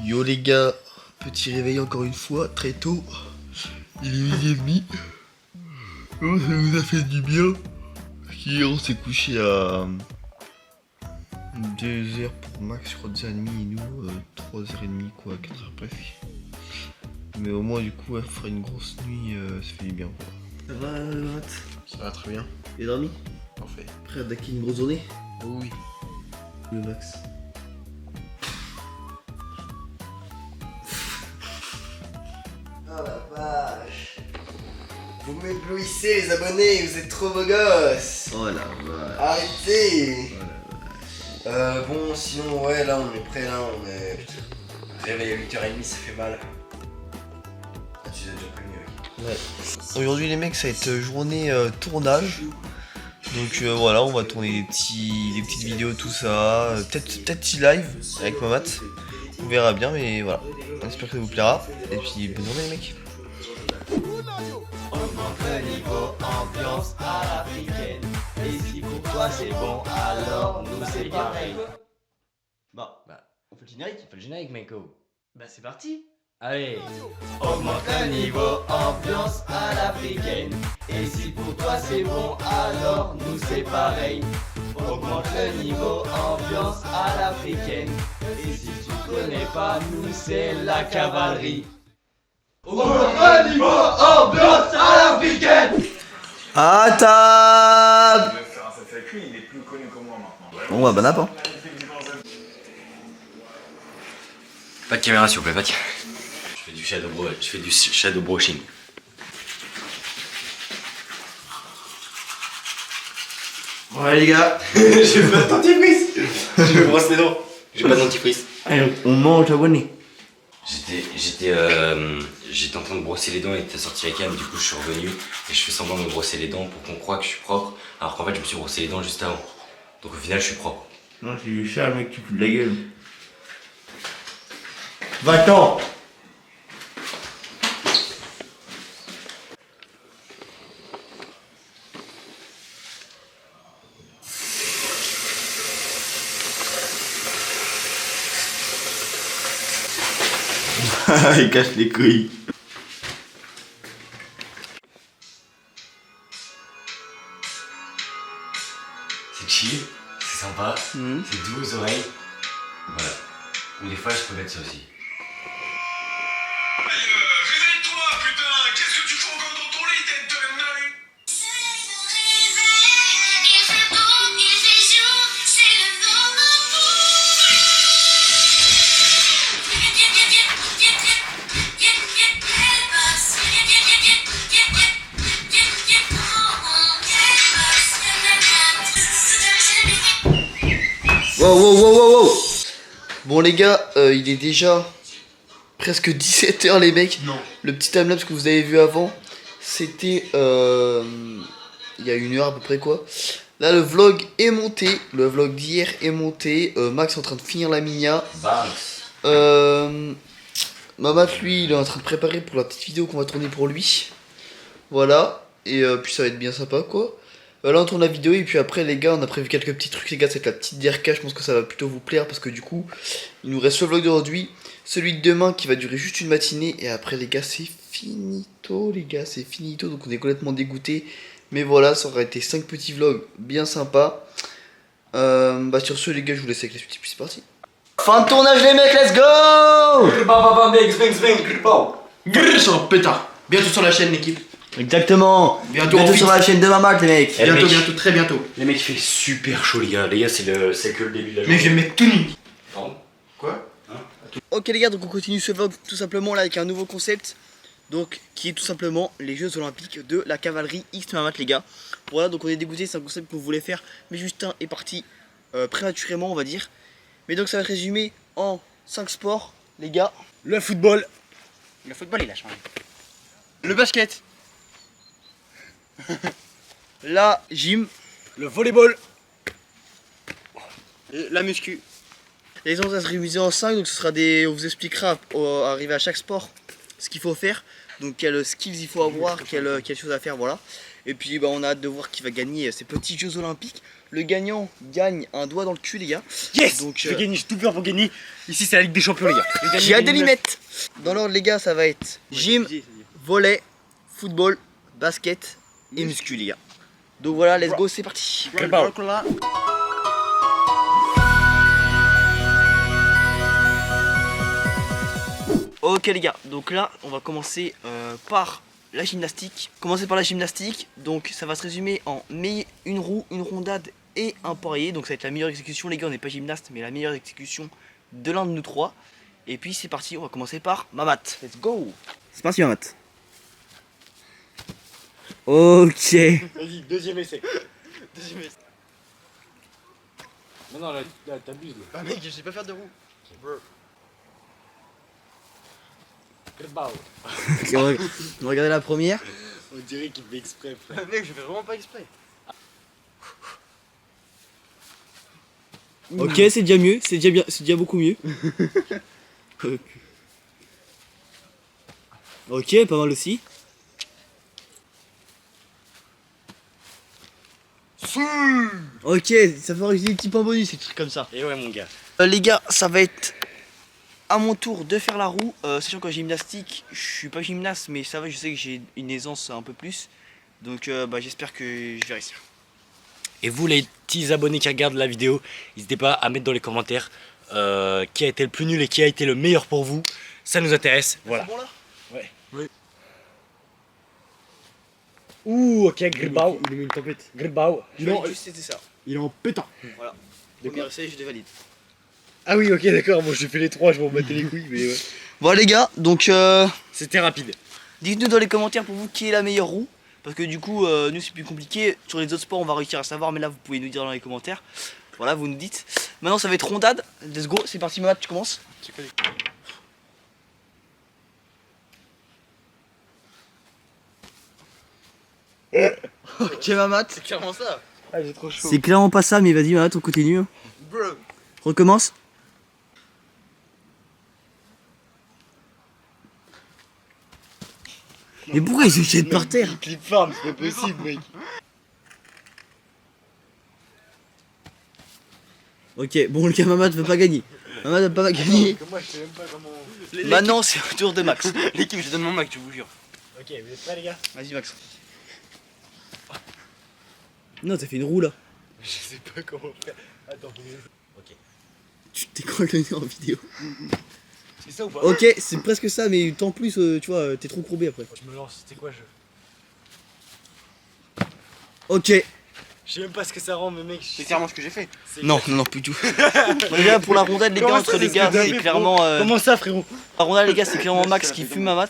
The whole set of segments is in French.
Yo les gars, petit réveil encore une fois, très tôt. Il est 8h30. Oh, ça nous a fait du bien. Hier on s'est couché à 2h pour Max, je crois 2h30 et nous 3h30 quoi, 4h bref. Mais au moins du coup, faire une grosse nuit, ça fait du bien quoi. Ça va Matt? Ça va très bien. Bien dormi? Parfait. Prêt à attaquer une grosse journée? Oui. Le Max. Oh la vache. Vous m'éblouissez les abonnés, vous êtes trop beaux gosses. Oh la vache. Arrêtez. Oh la vache. Bon sinon ouais là on est prêt là, on est... Réveil à 8h30 ça fait mal. Ah tu as déjà prévenu mec. Ouais. Aujourd'hui les mecs ça va être journée tournage. Donc voilà, on va tourner des petites vidéos, tout ça. Peut-être petit live avec ma mat. On verra bien, mais voilà. On espère que ça vous plaira. Et puis bonne journée les mecs. Augmente le niveau ambiance à l'africaine. Et si pour toi c'est bon, alors nous c'est pareil. Bon, bah, on fait le générique, Meko. Bah, c'est parti. Allez. Augmente le niveau ambiance à l'africaine. Et si pour toi c'est bon, alors nous c'est pareil. Augmente le niveau ambiance à l'africaine. Et si tu connais pas, nous c'est la cavalerie. Augmente le niveau ambiance à l'africaine. À table. C'est avec lui, il est plus connu que moi maintenant. Bon bah bon app hein. Pas de caméra s'il vous plaît, pas de caméra. Je fais du shadow brushing. Ouais les gars. J'ai pas de dentifrice. Je me brosse les dents. J'ai pas de dentifrice. Allez, on mange abonné. J'étais en train de brosser les dents et t'as sorti la cam, du coup je suis revenu et je fais semblant de me brosser les dents pour qu'on croie que je suis propre, alors qu'en fait je me suis brossé les dents juste avant. Donc au final je suis propre. Non, c'est du charme mec, tu fous de la gueule. Va-t'en. Il cache les couilles. C'est chill, c'est sympa, c'est doux aux oreilles. Voilà. Ou des fois je peux mettre ça aussi. Réveille-toi putain, qu'est-ce que tu fais encore dans ton lit tête de nain? Il fait beau, il fait jour, c'est le moment Wow. Bon les gars, il est déjà presque 17h les mecs. Non. Le petit timelapse que vous avez vu avant, c'était il y a 1 heure à peu près quoi. Là le vlog est monté, le vlog d'hier est monté. Max est en train de finir la minia. Mamat lui il est en train de préparer pour la petite vidéo qu'on va tourner pour lui. Voilà, et puis ça va être bien sympa quoi. Là on tourne la vidéo et puis après les gars on a prévu quelques petits trucs les gars, c'est la petite DRK, je pense que ça va plutôt vous plaire parce que du coup il nous reste le vlog d'aujourd'hui, celui de demain qui va durer juste une matinée et après les gars c'est finito les gars, c'est finito donc on est complètement dégoûté. Mais voilà, ça aura été 5 petits vlogs bien sympas. Bah sur ce les gars je vous laisse avec les petits, puis c'est parti. Fin de tournage les mecs, let's go. Grrr, sur un pétard. Bientôt sur la chaîne l'équipe. Exactement. Bientôt en fit. sur la chaîne de Mamat les mecs. Eh, Bientôt, mec. bientôt, très bientôt. Les mecs il fait super chaud les gars, c'est que le début de la Mais journée. je vais me mettre tout nu. Pardon. Quoi? Ok les gars, donc on continue ce vlog tout simplement là avec un nouveau concept. Donc qui est tout simplement les Jeux Olympiques de la cavalerie X Mamat les gars. Voilà, donc on est dégoûté, c'est un concept qu'on voulait faire, mais Justin est parti prématurément on va dire. Mais donc ça va être résumé en 5 sports les gars. Le football. Le football il a changé. Le basket. La gym, Le volleyball. et la muscu. Les autres, ça se réviser en 5, donc ce sera des. On vous expliquera arrivé à chaque sport ce qu'il faut faire. Donc quelles skills il faut avoir, quelles choses à faire, voilà. Et puis bah, on a hâte de voir qui va gagner ces petits Jeux Olympiques. Le gagnant gagne un doigt dans le cul les gars. Yes. Donc, Je vais gagner, j'ai tout faire pour gagner. Ici c'est la Ligue des Champions les gars. Le gagnant J'ai hâte de gagne l'y une- mettre. Dans l'ordre les gars ça va être gym, volley, football, basket et muscu les gars. Donc voilà, let's go, c'est parti. Ok les gars, donc là on va commencer par la gymnastique. Commencer par la gymnastique, donc ça va se résumer en une roue, une rondade et un poirier. Donc ça va être la meilleure exécution les gars, on n'est pas gymnaste mais la meilleure exécution de l'un de nous trois. Et puis c'est parti, on va commencer par Mamat. Let's go. C'est parti Mamat. Ok. Vas-y, deuxième essai. Deuxième essai. Non, là, t'abuses là. Bah mec, je sais pas faire de roue. Ok, on va regarder la première. On dirait qu'il fait exprès, frère. Mec, je fais vraiment pas exprès. Ok, c'est déjà mieux, c'est déjà bien, c'est déjà beaucoup mieux. Ok, pas mal aussi. Ok, ça fait des petits points bonus, ces trucs comme ça. Et ouais, mon gars. Les gars, ça va être à mon tour de faire la roue. Sachant qu'en gymnastique, je suis pas gymnaste, mais ça va, je sais que j'ai une aisance un peu plus. Donc bah, j'espère que je vais réussir. Et vous, les petits abonnés qui regardent la vidéo, n'hésitez pas à mettre dans les commentaires qui a été le plus nul et qui a été le meilleur pour vous. Ça nous intéresse. Voilà. C'est bon là? Ouh, ok, Gribao. Il a mis une tempête. Gribao. C'était ça. Il est en pétant. Voilà. Premier essai, je dévalide. Ah oui, ok, d'accord. Moi, j'ai fait les trois, je m'en battais les couilles, mais ouais. Bon les gars, donc C'était rapide. dites-nous dans les commentaires pour vous qui est la meilleure roue. Parce que du coup, nous c'est plus compliqué. Sur les autres sports, on va réussir à savoir. Mais là, vous pouvez nous dire dans les commentaires. Voilà, vous nous dites. Maintenant, ça va être rondade. Let's go, c'est parti, Mamat, tu commences. Ok, Mamat. C'est clairement ça. Ah, j'ai trop chaud. C'est clairement pas ça, mais vas-y, on continue. hein. Bro. Recommence. Mais pourquoi il se jette par terre? Clip farm, c'est pas possible, mec. Ok, bon, le gars Mamat veut pas gagner. Mamat veut pas gagner. Moi, je sais même pas comment. Maintenant, c'est au tour de Max. L'équipe, je donne mon Mac, je vous jure. Ok, vous êtes prêts, les gars? Vas-y, Max. Non, t'as fait une roue là. Je sais pas comment faire. Attends, Tu t'écroules le nez en vidéo. c'est ça ou pas? Ok, c'est presque ça, mais tant plus, tu vois, t'es trop courbé après. Je me lance, c'est quoi je. Ok. Je sais même pas ce que ça rend, mais mec. C'est clairement ce que j'ai fait. Non, plus du tout. Bon, les gars, pour la rondade, les gars, Comment entre ça, les c'est gars, ce que t'as c'est fait, clairement. Comment ça, frérot? La rondade, les gars, c'est clairement Max qui fume Mamat.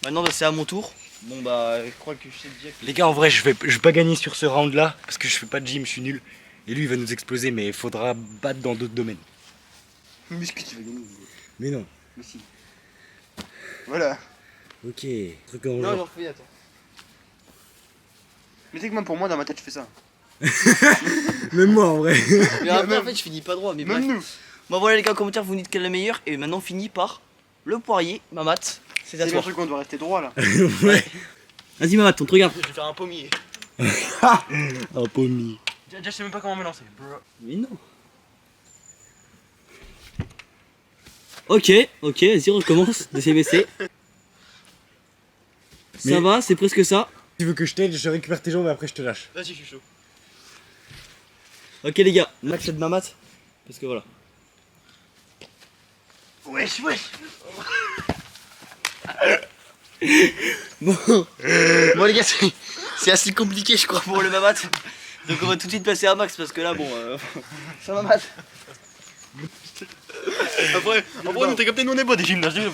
Maintenant, bah, c'est à mon tour. Bon, bah, je crois que je sais déjà. Les gars, en vrai, je vais pas gagner sur ce round là parce que je fais pas de gym, je suis nul. Et lui, il va nous exploser, mais il faudra battre dans d'autres domaines. Muscu, tu vas gagner. Mais non. Mais si. Voilà. Ok. Truc en Non, genre. j'en fais, attends. Mais tu sais que même pour moi, dans ma tête, je fais ça. Même moi en vrai. Mais après, en fait, je finis pas droit. Mais bref. Même nous. Bon, voilà, les gars, en commentaire, vous nous dites quel est le meilleur. Et maintenant, on finit par le poirier, Mamat. C'est à C'est toi. le truc qu'on doit rester droit là. Ouais. Vas-y Mamat, on te regarde. Je vais faire un pommier. Un pommier. Déjà, je sais même pas comment me lancer. Mais non. Ok, vas-y, recommence. Deuxième essai. Ça va, c'est presque ça. Tu veux que je t'aide, je récupère tes jambes et après je te lâche. Vas-y, je suis chaud. Ok les gars, Max aide Mamat. Parce que voilà. Wesh. Bon, les gars, c'est assez compliqué, je crois, pour le Mamat. Donc, on va tout de suite passer à Max parce que là, bon. Ça Mamat. Après, nous t'es capté, nous on est beau des gymnases. Je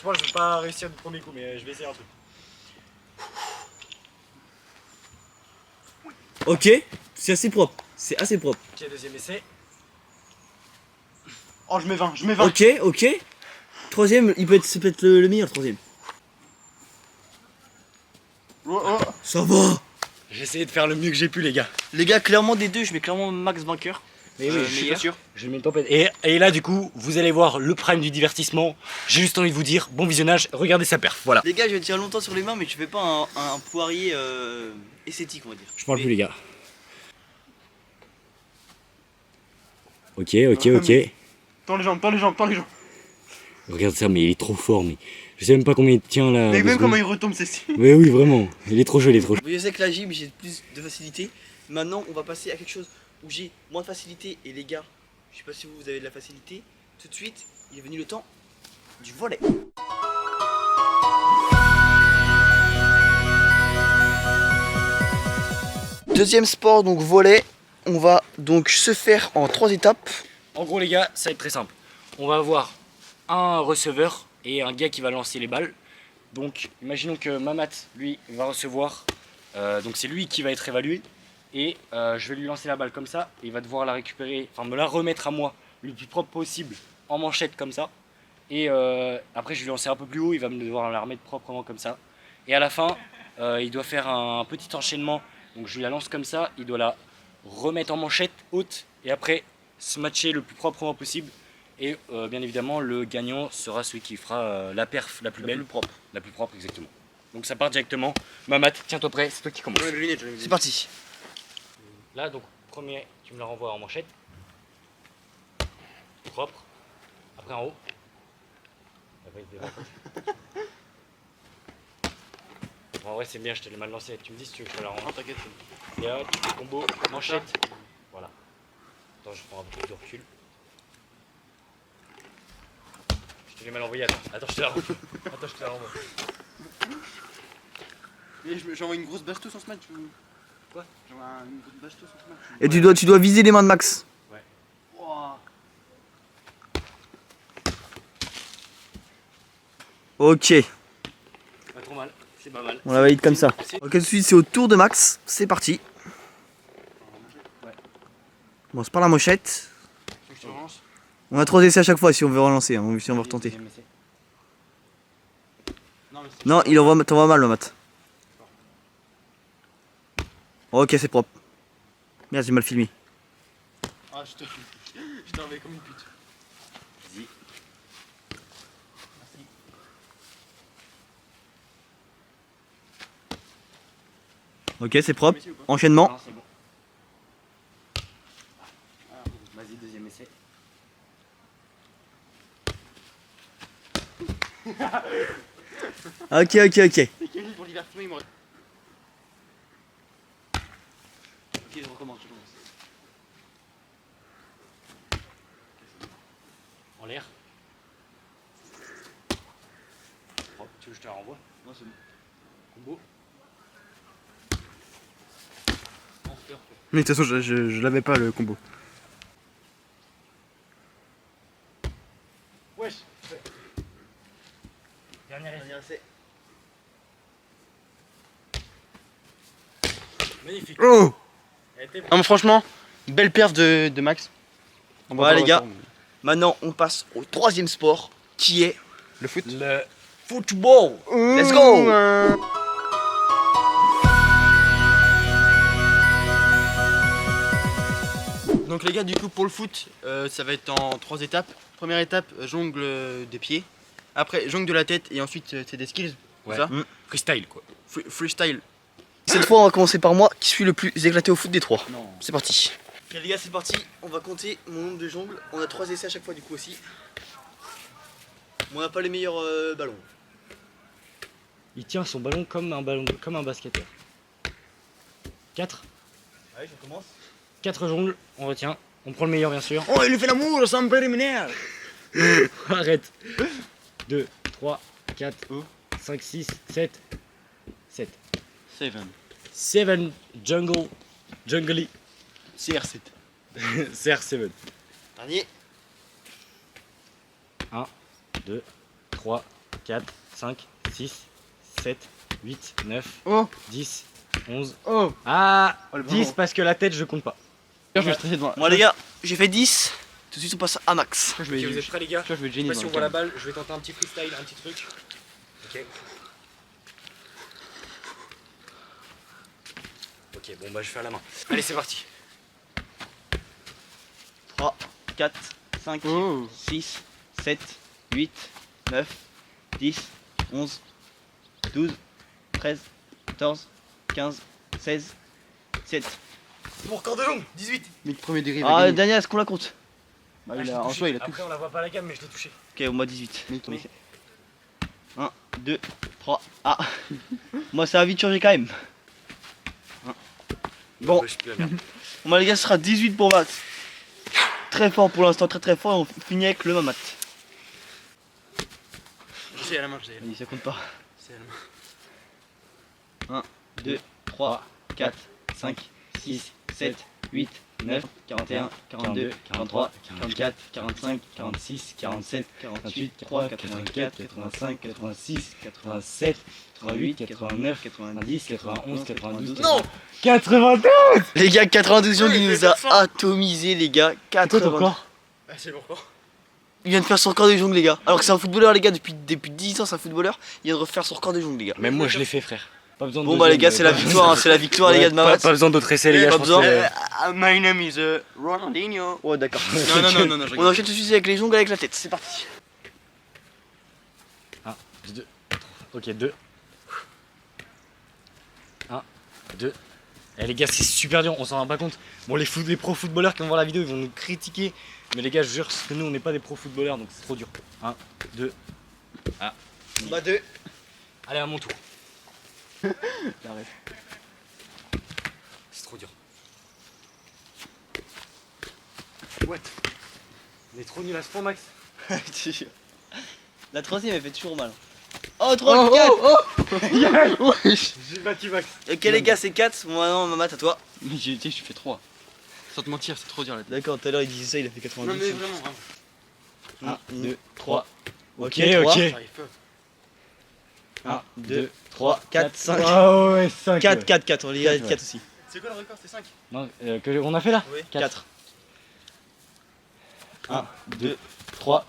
pense que je vais pas réussir du premier coup, mais je vais essayer un truc. Ok, c'est assez propre. C'est assez propre. Ok, deuxième essai. Oh, je mets 20. Ok. Troisième, ça peut être le meilleur, le troisième. Oh. Ça va. J'ai essayé de faire le mieux que j'ai pu, les gars. Les gars, clairement, des deux, je mets clairement Max vainqueur. Mais oui, je suis pas sûr. je mets une tempête. Et là, du coup, vous allez voir le prime du divertissement. J'ai juste envie de vous dire, bon visionnage, regardez sa perf, voilà. Les gars, je vais tirer longtemps sur les mains, mais je fais pas un poirier esthétique, on va dire. Je parle Mais- plus, les gars. Ok. Tends les jambes, tends les jambes, tends les jambes. Regarde ça, mais il est trop fort, mais je sais même pas combien il tient là. Mais deux même secondes. comment il retombe, c'est stylé. Mais oui, vraiment, il est trop chaud, il est trop chaud. Je sais que la gym, j'ai plus de facilité. Maintenant, on va passer à quelque chose où j'ai moins de facilité. Et les gars, je sais pas si vous avez de la facilité. Tout de suite, il est venu le temps du volley. Deuxième sport, donc volley. On va donc se faire en 3 étapes. En gros, les gars, ça va être très simple. On va avoir un receveur et un gars qui va lancer les balles. Donc, imaginons que Mamat, lui, va recevoir. Donc, c'est lui qui va être évalué. Et je vais lui lancer la balle comme ça. Et il va devoir la récupérer, enfin me la remettre à moi le plus propre possible en manchette comme ça. Et après, je vais lui lancer un peu plus haut. Il va me devoir la remettre proprement comme ça. Et à la fin, il doit faire un petit enchaînement. Donc, je lui la lance comme ça. Il doit la remettre en manchette haute. Et après, se matcher le plus proprement possible. Et bien évidemment, le gagnant sera celui qui fera la perf la plus belle. La plus propre, exactement. Donc ça part directement. Mamat, tiens-toi prêt, c'est toi qui commence. C'est parti. Là, donc, premier, tu me la renvoies en manchette. Propre. Après en haut. Bon, en vrai, c'est bien, je te l'ai mal lancé. Tu me dis si tu veux que je te la renvoie. T'inquiète. Et là, combo, manchette. Voilà. Attends, je prends un peu plus de recul. Je te l'ai mal envoyé, attends, je te la renvoie. Attends, je te la renvoie. Mais j'envoie une grosse bastos en ce match. Quoi? J'envoie une grosse bastos en ce match. Et tu dois viser les mains de Max. Ouah. Ok, Pas trop mal, c'est pas mal. on la valide comme ça. Ok, tout de suite, c'est au tour de Max. C'est parti. Bon, c'est par la mochette. Faut que je te relance. On a 3 essais à chaque fois si on veut relancer, hein, si on veut retenter. Non, mais c'est. Non, t'envoies mal, Mamat. Ok, c'est propre. Merde, j'ai mal filmé. Ah, je te fume. Je t'ai envoyé comme une pute. Ok, c'est propre. Enchaînement. Non, c'est bon. Vas-y, deuxième essai. Ok. C'est Kevin pour divertissement, il m'aurait. Ok, je recommence. En l'air. Propre, tu veux que je te la renvoie? Non, c'est bon. Combo. Mais de toute façon, je l'avais pas le combo. Wesh. Dernier essai. Magnifique. Oh! Elle était Non, mais franchement, belle perf de Max. On va Voilà, pas les gars. retourner. Maintenant, on passe au 3e sport qui est Le foot. le football. Let's go. Donc les gars, du coup pour le foot, ça va être en 3 étapes. Première étape, jongle des pieds. Après, jongle de la tête et ensuite c'est des skills. Ouais. Ça. Freestyle quoi. Freestyle. Cette fois, on va commencer par moi qui suis le plus éclaté au foot des 3. Non. C'est parti. Ok, les gars, c'est parti. On va compter mon nombre de jongles. On a 3 essais à chaque fois, du coup aussi. Mais on n'a pas les meilleurs ballons. Il tient son ballon comme un basketteur. 4. Allez, je commence. 4 jongles, on retient. On prend le meilleur bien sûr. Oh, il lui fait l'amour sans préliminaire. Arrête. 2, 3, 4, Oh. 5, 6, 7. 7. 7. 7 jungly. CR7. CR7. Dernier. 1, 2, 3, 4, 5, 6, 7, 8, 9, Oh. 10, 11. Oh. Ah, Oh, le 10 ballon. parce que la tête je compte pas. Je vais stresser devant. Moi, les gars, j'ai fait 10. Tout de suite, on passe à Max. Je vais Ok, vous êtes prêts les gars? je vais Je gêner. sais pas si on voit la balle, je vais tenter un petit freestyle, un petit truc. Ok. Ok, bon bah je fais à la main. Allez, c'est parti. 3, 4, 5, Oh. 6, 7, 8, 9, 10, 11, 12, 13, 14, 15, 16, 17. Mon record de jongle, 18. Mec, premier dérive. Ah, Daniel, est-ce qu'on la compte? Bah, en soi, il a tout. Après, on la voit pas à la cam, mais je l'ai touché. Ok, moi 18. Mec, Oui. 1, 2, 3. Ah moi ça a vite changé quand même. Bon, Je suis plus la merde. bon, les gars, ce sera 18 pour Max. Très fort pour l'instant, très fort. Et on finit avec le Mamat. J'ai à la main, j'ai à la main. Vas-y, ça compte pas. C'est à la main. 1, 2, 3, 4, 5, 6, 7, 8, 9, 41, 42, 43, 44, 45, 46, 47, 48, 3, 84, 85, 86, 87, 88, 89, 90, 91, 92. Non 92. Les gars, 92 jongles, il nous a atomisé, les gars. C'est quoi ton 92. record? Ah, c'est pourquoi? Il vient de faire son record de jongles, les gars. Alors que c'est un footballeur, les gars, depuis 10 ans, c'est un footballeur. Il vient de refaire son record de jongles, les gars. Même moi, je l'ai fait, frère. Pas besoin de Bon, bah, les gars, c'est la victoire, hein, c'est la victoire, les gars, de Mamat. Pas besoin d'autres essais, les gars. Pas je pense besoin. que- My name is Ronaldinho. Ouais, d'accord. Non, je On enchaîne tout de suite avec les jongles avec la tête. C'est parti. Deux. Ok, 2. 1, 2. Eh les gars, c'est super dur, on s'en rend pas compte. Bon, les pro footballeurs qui vont voir la vidéo, ils vont nous critiquer. Mais les gars, je jure que nous, on n'est pas des pro footballeurs, donc c'est trop dur. 1, 2. Ah. Bah, 2. Allez, à mon tour. Arrête. C'est trop dur. What? On est trop nul à ce point, Max. La troisième, elle fait toujours mal. Oh, 3, 4. J'ai battu Max. Ok, les gars, c'est 4. Bon, maintenant, Mamat, à toi. Mais tu sais, je fais 3. Sans te mentir, c'est trop dur là. D'accord, tout à l'heure, il disait ça, il a fait 90. Non, mais vraiment. 1, 2, 3. Ok, trois. ok. J'arrive pas. 1, 2, 3, 4, 5. Ah ouais, 5. 4, 4, 4. On les a 4, 4 aussi. C'est quoi le record? C'est 5? Non, on a fait là? Oui. 4. 1, 2, 3.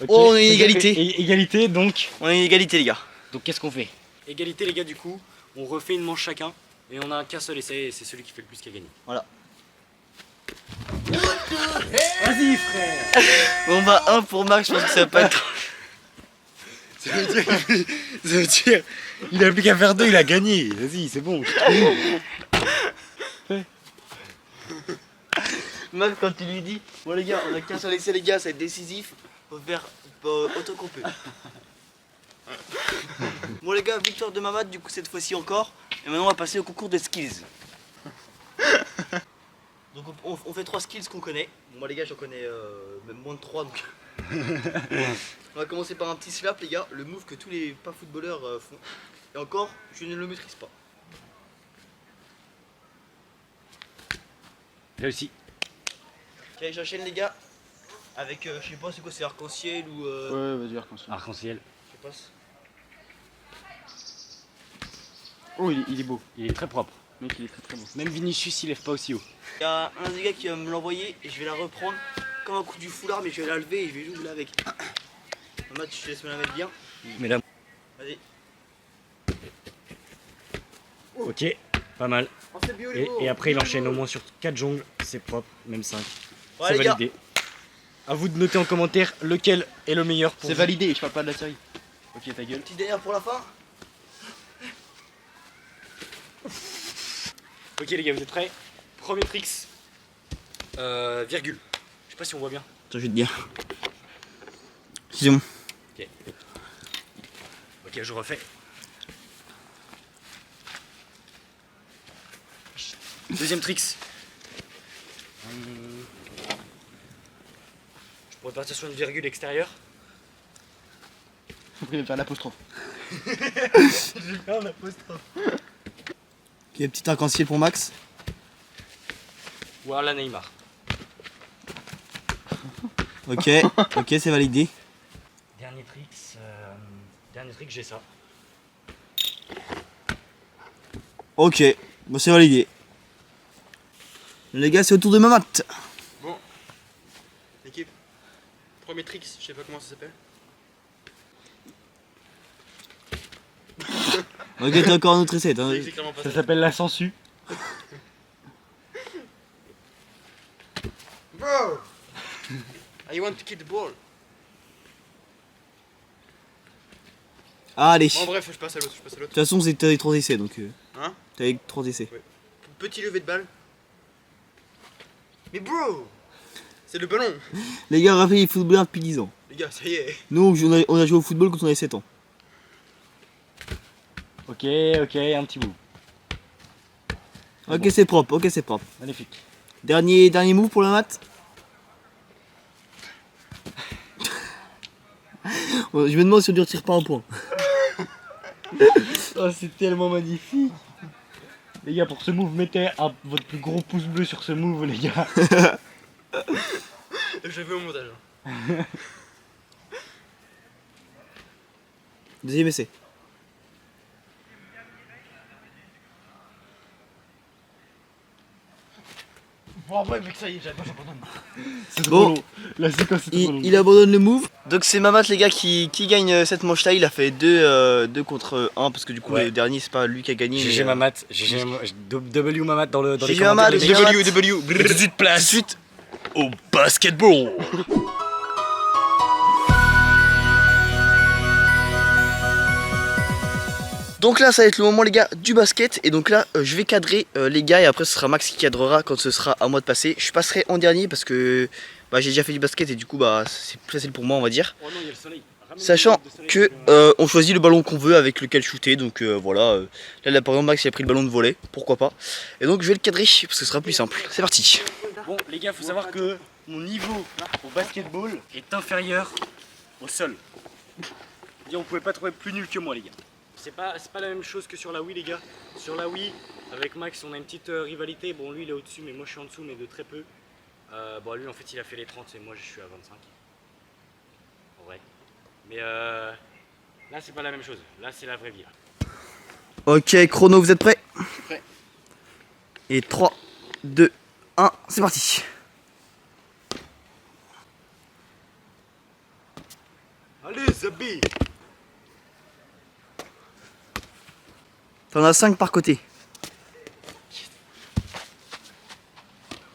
Oh, on est égalité. Égalité, donc. On est égalité, les gars. Donc qu'est-ce qu'on fait? Égalité, les gars, du coup, on refait une manche chacun et on a qu'un seul essai et c'est celui qui fait le plus qui a gagné. Voilà. Vas-y, frère. Bon, bah, 1 pour Max, je pense que ça va pas être. Ça veut dire, il a plus qu'à faire 2, il a gagné. Vas-y, c'est bon. Max, quand tu lui dis, bon, les gars, on a qu'un seul essai, les gars, ça va être décisif. Faut faire autant qu'on peut. Bon, les gars, victoire de Mamat, du coup, cette fois-ci encore. Et maintenant, on va passer au concours de skills. Donc, on fait 3 skills qu'on connaît. Moi, les gars, j'en connais même moins de 3, donc. On va commencer par un petit slap, les gars. Le move que tous les pas footballeurs font. Et encore, je ne le maîtrise pas. Réussi. Ok, j'enchaîne, les gars. Avec, je sais pas, c'est quoi, c'est arc-en-ciel ou. Ouais, vas-y, arc-en-ciel. Arc-en-ciel. Je passe. Oh, il est beau. Il est très propre. Mec, il est très beau. Même Vinicius, il lève pas aussi haut. Il y a un des gars qui va me l'envoyer et je vais la reprendre comme un coup du foulard, mais je vais la lever et je vais jongler avec. Mamat, je te laisse me la mettre bien. Mais là. Vas-y. Ok, pas mal. Oh, c'est bio, les beaux. Et après, il enchaîne au moins sur 4 jongles. C'est propre, même 5. Ouais, C'est les gars. validé. A vous de noter en commentaire lequel est le meilleur pour C'est vous. validé, je parle pas de la série. Ok, ta gueule. Petit derrière pour la fin. Ok les gars, vous êtes prêts? Premier tricks. Virgule. Je sais pas si on voit bien. Attends, je vais te dire. C'est bon. Ok. Ok, je refais. Deuxième tricks. Je pourrais partir sur une virgule extérieure. Faut faire l'apostrophe. J'ai fait un apostrophe. Ok, petit arc-en-ciel pour Max. Ou alors la Neymar. Ok, ok, c'est validé. Dernier tricks. Dernier trick, j'ai ça. Ok, bon, c'est validé. Les gars, c'est au tour de Mamat. Bon. L'équipe. Premier tricks, je sais pas comment ça s'appelle. Ok, t'as encore un autre essai. Hein. C'est clairement pas Ça ça. s'appelle la sangsue. Bro. I want to kick the ball. Allez. Bon, bref, je passe à l'autre. De toute façon, t'avais 3 essais donc. Hein? T'avais 3 essais. Ouais. Petit lever de balle. Mais bro, c'est le ballon. Les gars, rappelez, il faut footballeur depuis 10 ans. Les gars, ça y est. Nous, on a joué au football quand on avait 7 ans. Ok, un petit bout. Ok, c'est propre, Magnifique. Dernier move pour la mat. Je me demande si on ne retire pas un point. Oh, c'est tellement magnifique. Les gars, pour ce move, mettez votre plus gros pouce bleu sur ce move, les gars. Je vais au montage. Deuxième essai. Bon, ouais, mec, ça y est, j'abandonne. C'est Bon. trop long. La séquence est trop longue. Il abandonne le move. Donc c'est Mamat les gars qui gagne cette manche là. Il a fait 2 contre 1 parce que du coup Ouais. le dernier c'est pas lui qui a gagné. GG Mamat, W Mamat dans les GG commentaires. Mamat, les GG mecs. Mamat. Et tout de suite place suite au basketball. Donc là ça va être le moment les gars du basket. Et donc là je vais cadrer les gars. Et après ce sera Max qui cadrera quand ce sera à moi de passer. Je passerai en dernier parce que j'ai déjà fait du basket. Et du coup c'est plus facile pour moi on va dire. Oh non, il y a le soleil. Sachant que on choisit le ballon qu'on veut avec lequel shooter. Donc voilà. Là par exemple Max il a pris le ballon de volley. Pourquoi pas. Et donc je vais le cadrer parce que ce sera plus simple. C'est parti. Bon, les gars, faut savoir que mon niveau au basketball est inférieur au sol. On pouvait pas trouver plus nul que moi, les gars. C'est pas la même chose que sur la Wii, les gars. Sur la Wii, avec Max, on a une petite rivalité. Bon, lui, il est au-dessus, mais moi, je suis en dessous, mais de très peu. Bon, lui, en fait, il a fait les 30 et moi, je suis à 25. En vrai. Mais là, c'est pas la même chose. Là, c'est la vraie vie. Là. Ok chrono, vous êtes prêts? Je suis prêt. Et 3, 2, 1, c'est parti. Allez, Zabi! T'en as 5 par côté.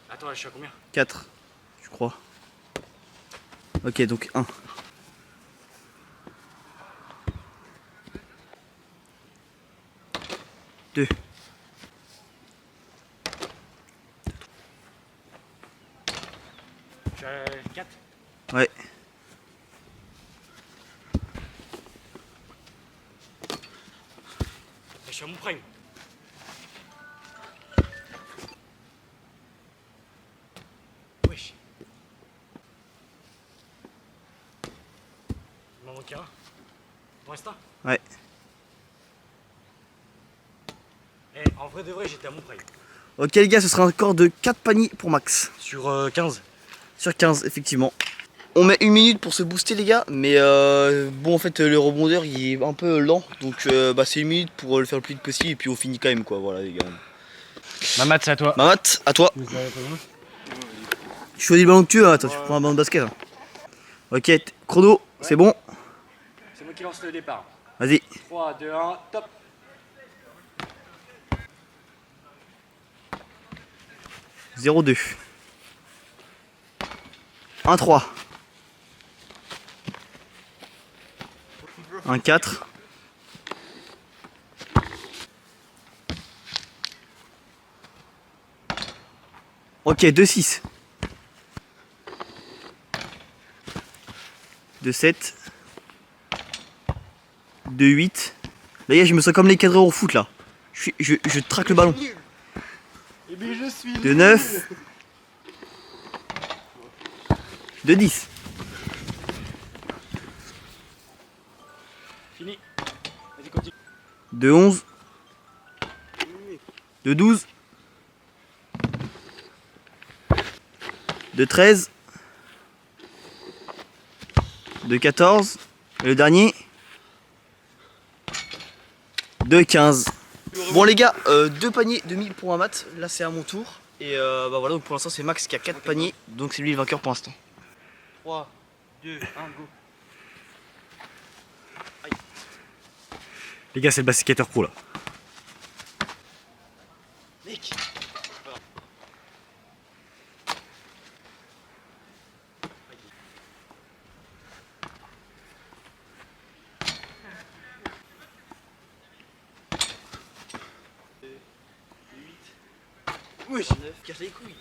Attends, là, je suis à combien? 4, je crois. Ok, donc 1. Deux. Je suis à 4. Ouais. Je suis à mon prime. Wesh. Il m'en manque un. Pour l'instant. Ouais. En vrai de vrai, j'étais à mon prime. Ok les gars, ce sera un score de 4 paniers pour Max. Sur 15. Sur 15, effectivement. On met 1 minute pour se booster les gars, mais bon en fait le rebondeur il est un peu lent, donc c'est 1 minute pour le faire le plus vite possible et puis on finit quand même quoi, voilà les gars. Mamat, c'est à toi. Mamat, à toi. Tu choisis le ballon que tu veux, attends, tu prends un ballon de basket. Hein. Ok, chrono, c'est bon. C'est moi qui lance le départ. Vas-y. 3, 2, 1, top. « 0-2. 1-3. 1-4. Ok, 2-6. 2-7. 2-8. Là, je me sens comme les cadreurs au foot là. Je traque le ballon. Et bien je suis. 2-9. 2-10. Fini. Vas-y, continue. 2-11. 2-12. 2-13. 2-14. Et le dernier. 2-15. Bon les gars, 2 paniers demi pour un mat, là c'est à mon tour. Et voilà, donc pour l'instant c'est Max qui a 4 paniers, donc c'est lui le vainqueur pour l'instant. 3, 2, 1, go. Les gars, c'est le basketteur pro là. Mec. Oui, 9, casse les couilles.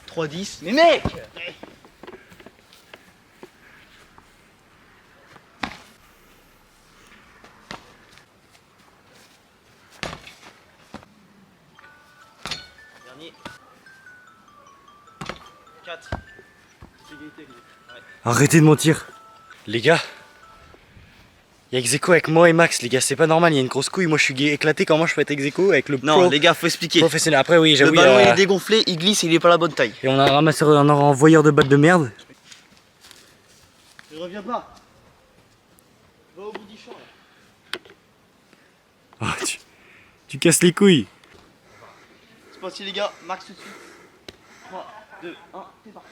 3, 10. Mais mec! Dernier. 4. Arrêtez de mentir. Les gars, il y a ex-aequo avec moi et Max, les gars, c'est pas normal, il y a une grosse couille. Moi je suis éclaté, comment je peux être ex-aequo avec le Non, les gars, faut expliquer. professionnel. Après, oui, Le j'avoue. ballon il est dégonflé, il glisse et il est pas la bonne taille. Et on a un ramasseur, un envoyeur de battes de merde. Je reviens pas. Va au bout du champ là. Oh, tu casses les couilles. C'est parti les gars, max tout de suite. 3, 2, 1, c'est parti.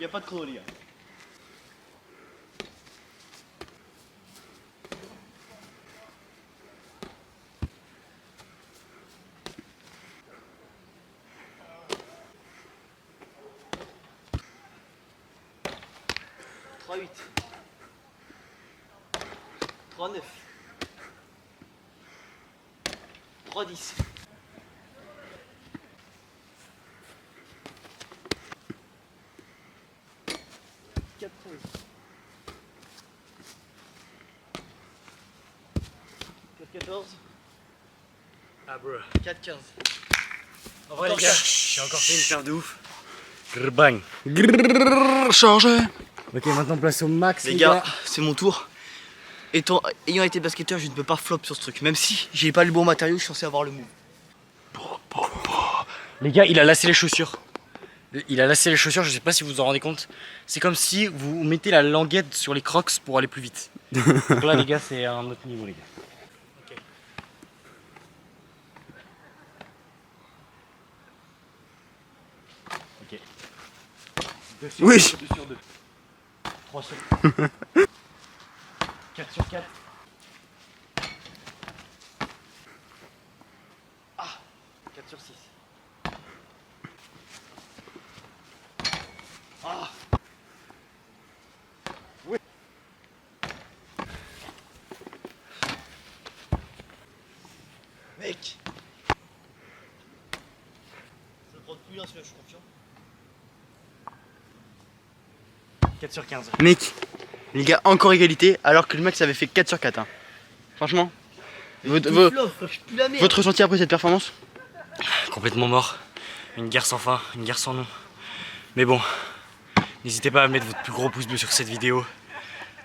Y'a pas de chrono les gars. Trois 8. 3 9. 3 10. 4 13. 4 14. Ah, bro. 4 15. En vrai, les gars, j'ai encore fait une perf de ouf. Grrr, bang. Chargé. Ok, maintenant place au max. Les gars, c'est mon tour. Ayant été basketteur, je ne peux pas flop sur ce truc. Même si j'ai pas le bon matériau, je suis censé avoir le move. Les gars, il a lassé les chaussures. Il a lassé les chaussures, je sais pas si vous vous en rendez compte. C'est comme si vous mettez la languette sur les crocs pour aller plus vite. Donc là, les gars, c'est un autre niveau, les gars. Ok. 2 sur 2, 2 sur 2. 3 sur 4 sur 4. Ah, 4 sur 6. Ah. Oui. Mec, je prends plus là, celui-là, je suis confiant. 4 sur 15. Mec, les gars, encore égalité, alors que le mec ça avait fait 4 sur 4. Hein. Franchement, votre ressenti après cette performance? Complètement mort. Une guerre sans fin, une guerre sans nom. Mais bon, n'hésitez pas à mettre votre plus gros pouce bleu sur cette vidéo.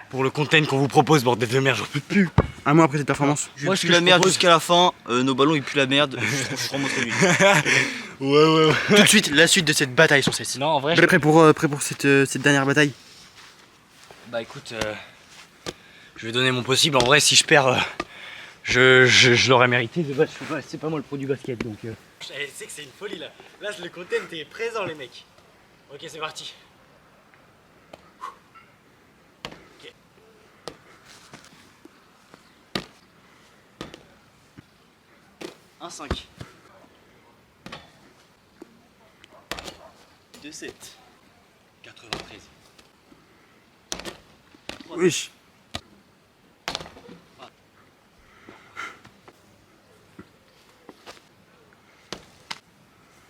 Pour le content qu'on vous propose, bordel de merde, j'en peux plus. Un mois après cette performance. Moi, Je pue la merde jusqu'à la fin, nos ballons ils puent la merde, je remonte lui. Ouais. Tout de suite, la suite de cette bataille sur celle-ci. Non, en vrai, Prêt pour cette dernière bataille? bah écoute, je vais donner mon possible. En vrai, si je perds, je l'aurais mérité. De base, c'est pas moi le pro du basket, donc. C'est que c'est une folie là. Là, le content est présent, les mecs. Ok, c'est parti. Ok. Un 5. 2 7. 93. Wesh.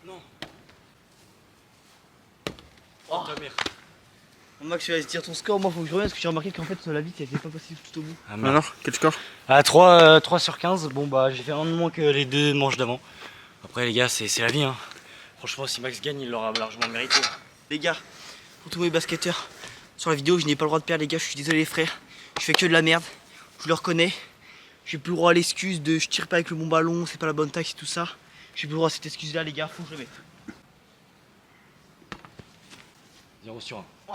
Non. Oh, ta mère. Max, tu vas dire ton score, moi faut que je revienne parce que j'ai remarqué qu'en fait la vitre elle était pas passée tout au bout. Ah, merde. Alors, quel score? Ah, 3 sur 15. Bon, bah, j'ai fait un de moins que les deux manches d'avant. Après, les gars, c'est la vie, hein. Franchement, si Max gagne, il l'aura largement mérité. Les gars, pour tous mes basketteurs, sur la vidéo, je n'ai pas le droit de perdre, les gars, je suis désolé, les frères. Je fais que de la merde, je le reconnais. J'ai plus le droit à l'excuse de je tire pas avec le bon ballon, c'est pas la bonne taille, c'est tout ça. J'ai plus le droit à cette excuse là, les gars, faut que je le mette. 0 sur 1. Oh.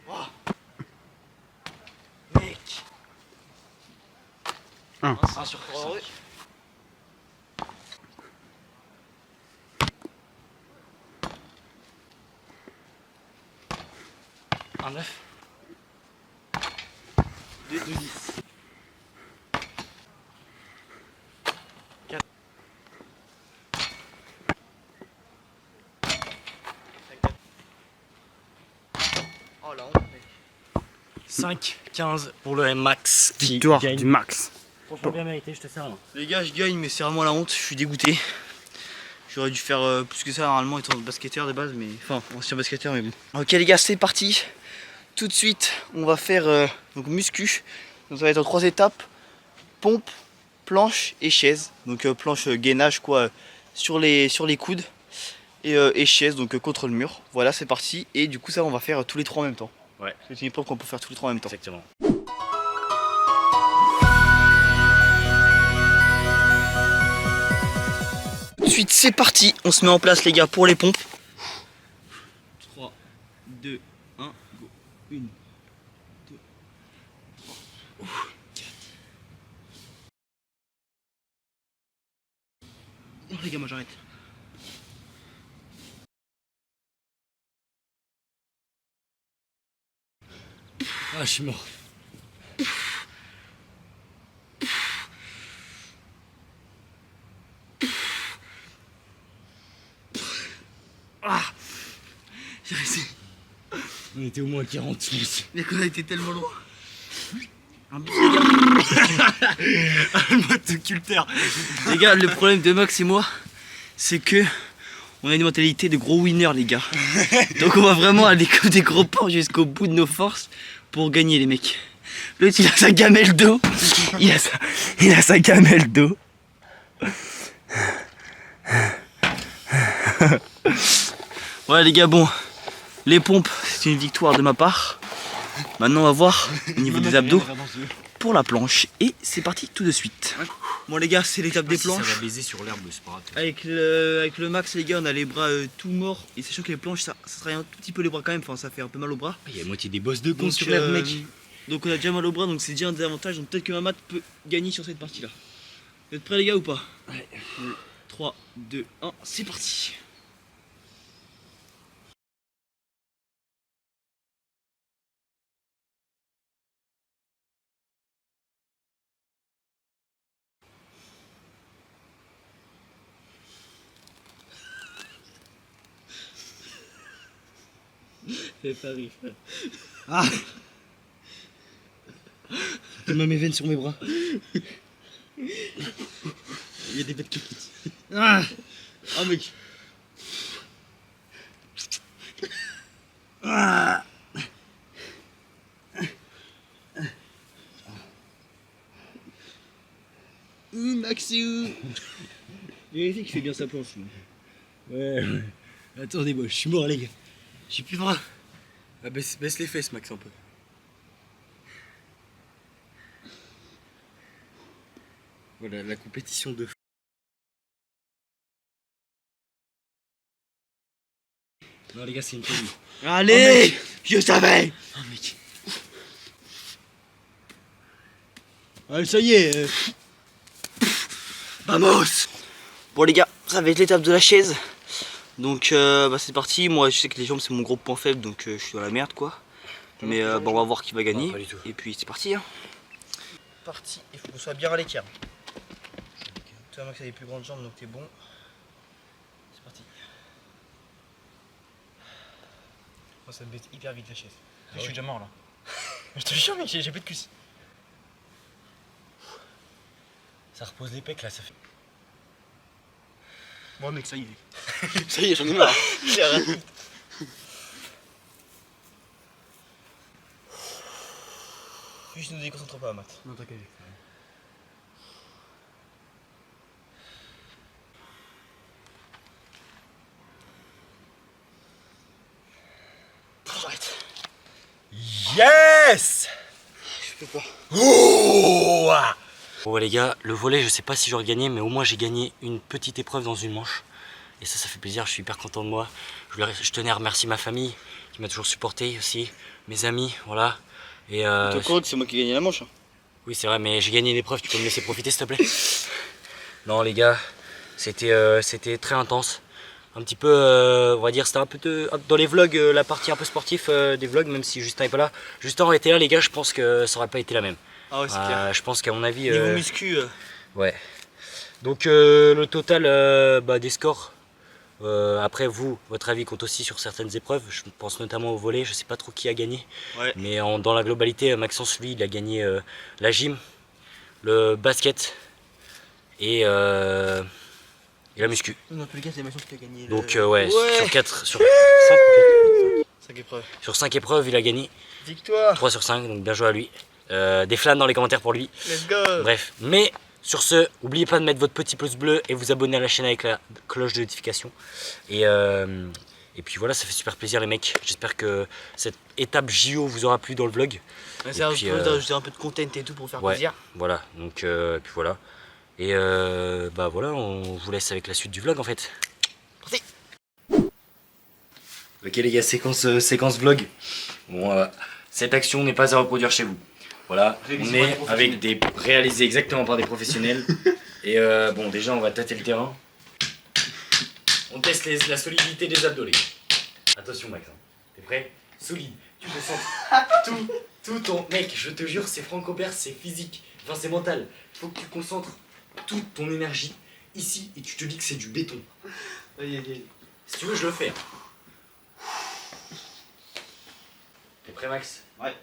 Oh. Mec. 1 sur 3. Ouais. Un 9. 2 10. 4. Oh la honte, mec. 5, 15 pour le Max qui Victoire gagne. du Max. Franchement bien mérité, je te sers. Les gars, je gagne, mais c'est vraiment la honte, je suis dégoûté. J'aurais dû faire plus que ça normalement étant basketteur de base, mais enfin ancien basketteur, mais bon. Ok les gars, c'est parti. Tout de suite, on va faire donc muscu. Donc ça va être en 3 étapes: pompe, planche et chaise. Donc planche gainage quoi sur les coudes et chaise donc contre le mur. Voilà, c'est parti. Et du coup ça on va faire tous les 3 en même temps. Ouais. C'est une épreuve qu'on peut faire tous les 3 en même temps. Exactement. Tout de suite, c'est parti. On se met en place les gars pour les pompes. 3, 2, 1, go. 1, 2, 3, 4. Non les gars, moi j'arrête. Ah, je suis mort. Ah, j'ai réussi. On était au moins 40, je pense. Mais qu'on a été tellement loin. Un bis les gars. Le motoculteur. Les gars, le problème de Max et moi, c'est que on a une mentalité de gros winners les gars. Donc on va vraiment aller comme des gros porcs jusqu'au bout de nos forces pour gagner les mecs. L'autre il a sa gamelle d'eau. Il a sa gamelle d'eau. Voilà les gars, bon, les pompes c'est une victoire de ma part. Maintenant on va voir au niveau des abdos pour la planche. Et c'est parti tout de suite. Bon les gars, c'est l'étape des planches. Ça va baiser sur l'herbe, c'est pas grave. Avec le max les gars, on a les bras tout morts. Et sachant que les planches ça travaille un tout petit peu les bras quand même. Enfin ça fait un peu mal aux bras. Il y a la moitié des bosses de con Donc, sur l'herbe, mec. Donc on a déjà mal aux bras, donc c'est déjà un désavantage. Donc peut-être que Mamat peut gagner sur cette partie là. Vous êtes prêts les gars ou pas? Ouais. 3, 2, 1, c'est parti. Fais pas rire. Ah. J'ai même mes veines sur mes bras. Il y a des bêtes qui quittent. Ah. Ah mec. Ah. Maxou. Vérifie qu'il fait bien sa planche. Ouais. Attendez, moi, je suis mort, les gars. J'ai plus de bras. Ah, baisse les fesses, Max, un peu. Voilà, la compétition de... Non, les gars, c'est une folie. Allez, je savais. Oh, mec. Allez, ça y est. Vamos. Bon les gars, ça va être l'étape de la chaise. Donc c'est parti. Moi je sais que les jambes c'est mon gros point faible, donc je suis dans la merde quoi. Mais on va voir qui va gagner. pas du tout. Et puis c'est parti hein. Parti, il faut qu'on soit bien à l'équerre. Toi Max a les plus grandes jambes donc t'es bon. C'est parti. Moi ça me bête hyper vite la chaise. Je suis déjà mort, là. Je te jure mec, j'ai plus de cuisses. Ça repose les pecs, là, ça fait... Bon mec ça y est. Ça y est, j'en ai marre. J'ai arrêté. Juste ne nous déconcentre pas Matt. Non, t'inquiète. J'arrête. Yes. Je peux pas. Oh. Bon les gars, le volley je sais pas si j'aurais gagné, mais au moins j'ai gagné une petite épreuve dans une manche. Et ça fait plaisir, je suis hyper content de moi. Je tenais à remercier ma famille qui m'a toujours supporté aussi, mes amis, voilà. Et T'es au courant que c'est moi qui ai gagné la manche hein. oui c'est vrai, mais j'ai gagné une épreuve, tu peux me laisser profiter s'il te plaît? Non les gars, c'était très intense. Un petit peu, on va dire, c'était un peu dans les vlogs, la partie un peu sportive des vlogs, même si Justin n'est pas là. Justin aurait été là les gars, je pense que ça aurait pas été la même. Ah ouais c'est clair. Je pense qu'à mon avis... Niveau muscu ouais. Donc le total des scores, après vous, votre avis compte aussi sur certaines épreuves. Je pense notamment au volley, je sais pas trop qui a gagné. Ouais. Mais dans la globalité, Maxence lui, il a gagné la gym, le basket et la muscu. Dans tous les cas, c'est Maxence qui a gagné. Donc ouais, sur 5 épreuves. Sur 5 épreuves, il a gagné Victoire. 3 sur 5, donc bien joué à lui. Des flammes dans les commentaires pour lui. Let's go. Bref, mais sur ce, n'oubliez pas de mettre votre petit pouce bleu et vous abonner à la chaîne avec la cloche de notification. Et puis voilà, ça fait super plaisir les mecs. J'espère que cette étape JO vous aura plu dans le vlog. Ouais, ça puis, rajouter un peu de content et tout pour faire plaisir. Voilà, donc et puis voilà. Et bah voilà, on vous laisse avec la suite du vlog en fait. Parti. Ok les gars, séquence vlog. Bon, cette action n'est pas à reproduire chez vous. Voilà, on est avec des réalisés exactement par des professionnels. Et bon, déjà on va tâter le terrain. On teste la solidité des abdos les gars. Attention Max, t'es prêt? Solide, tu concentres tout ton... Mec, je te jure, c'est Franck-Aubert, c'est physique, enfin c'est mental. Il faut que tu concentres toute ton énergie ici et tu te dis que c'est du béton. Si tu veux, je le fais. T'es prêt Max? Ouais.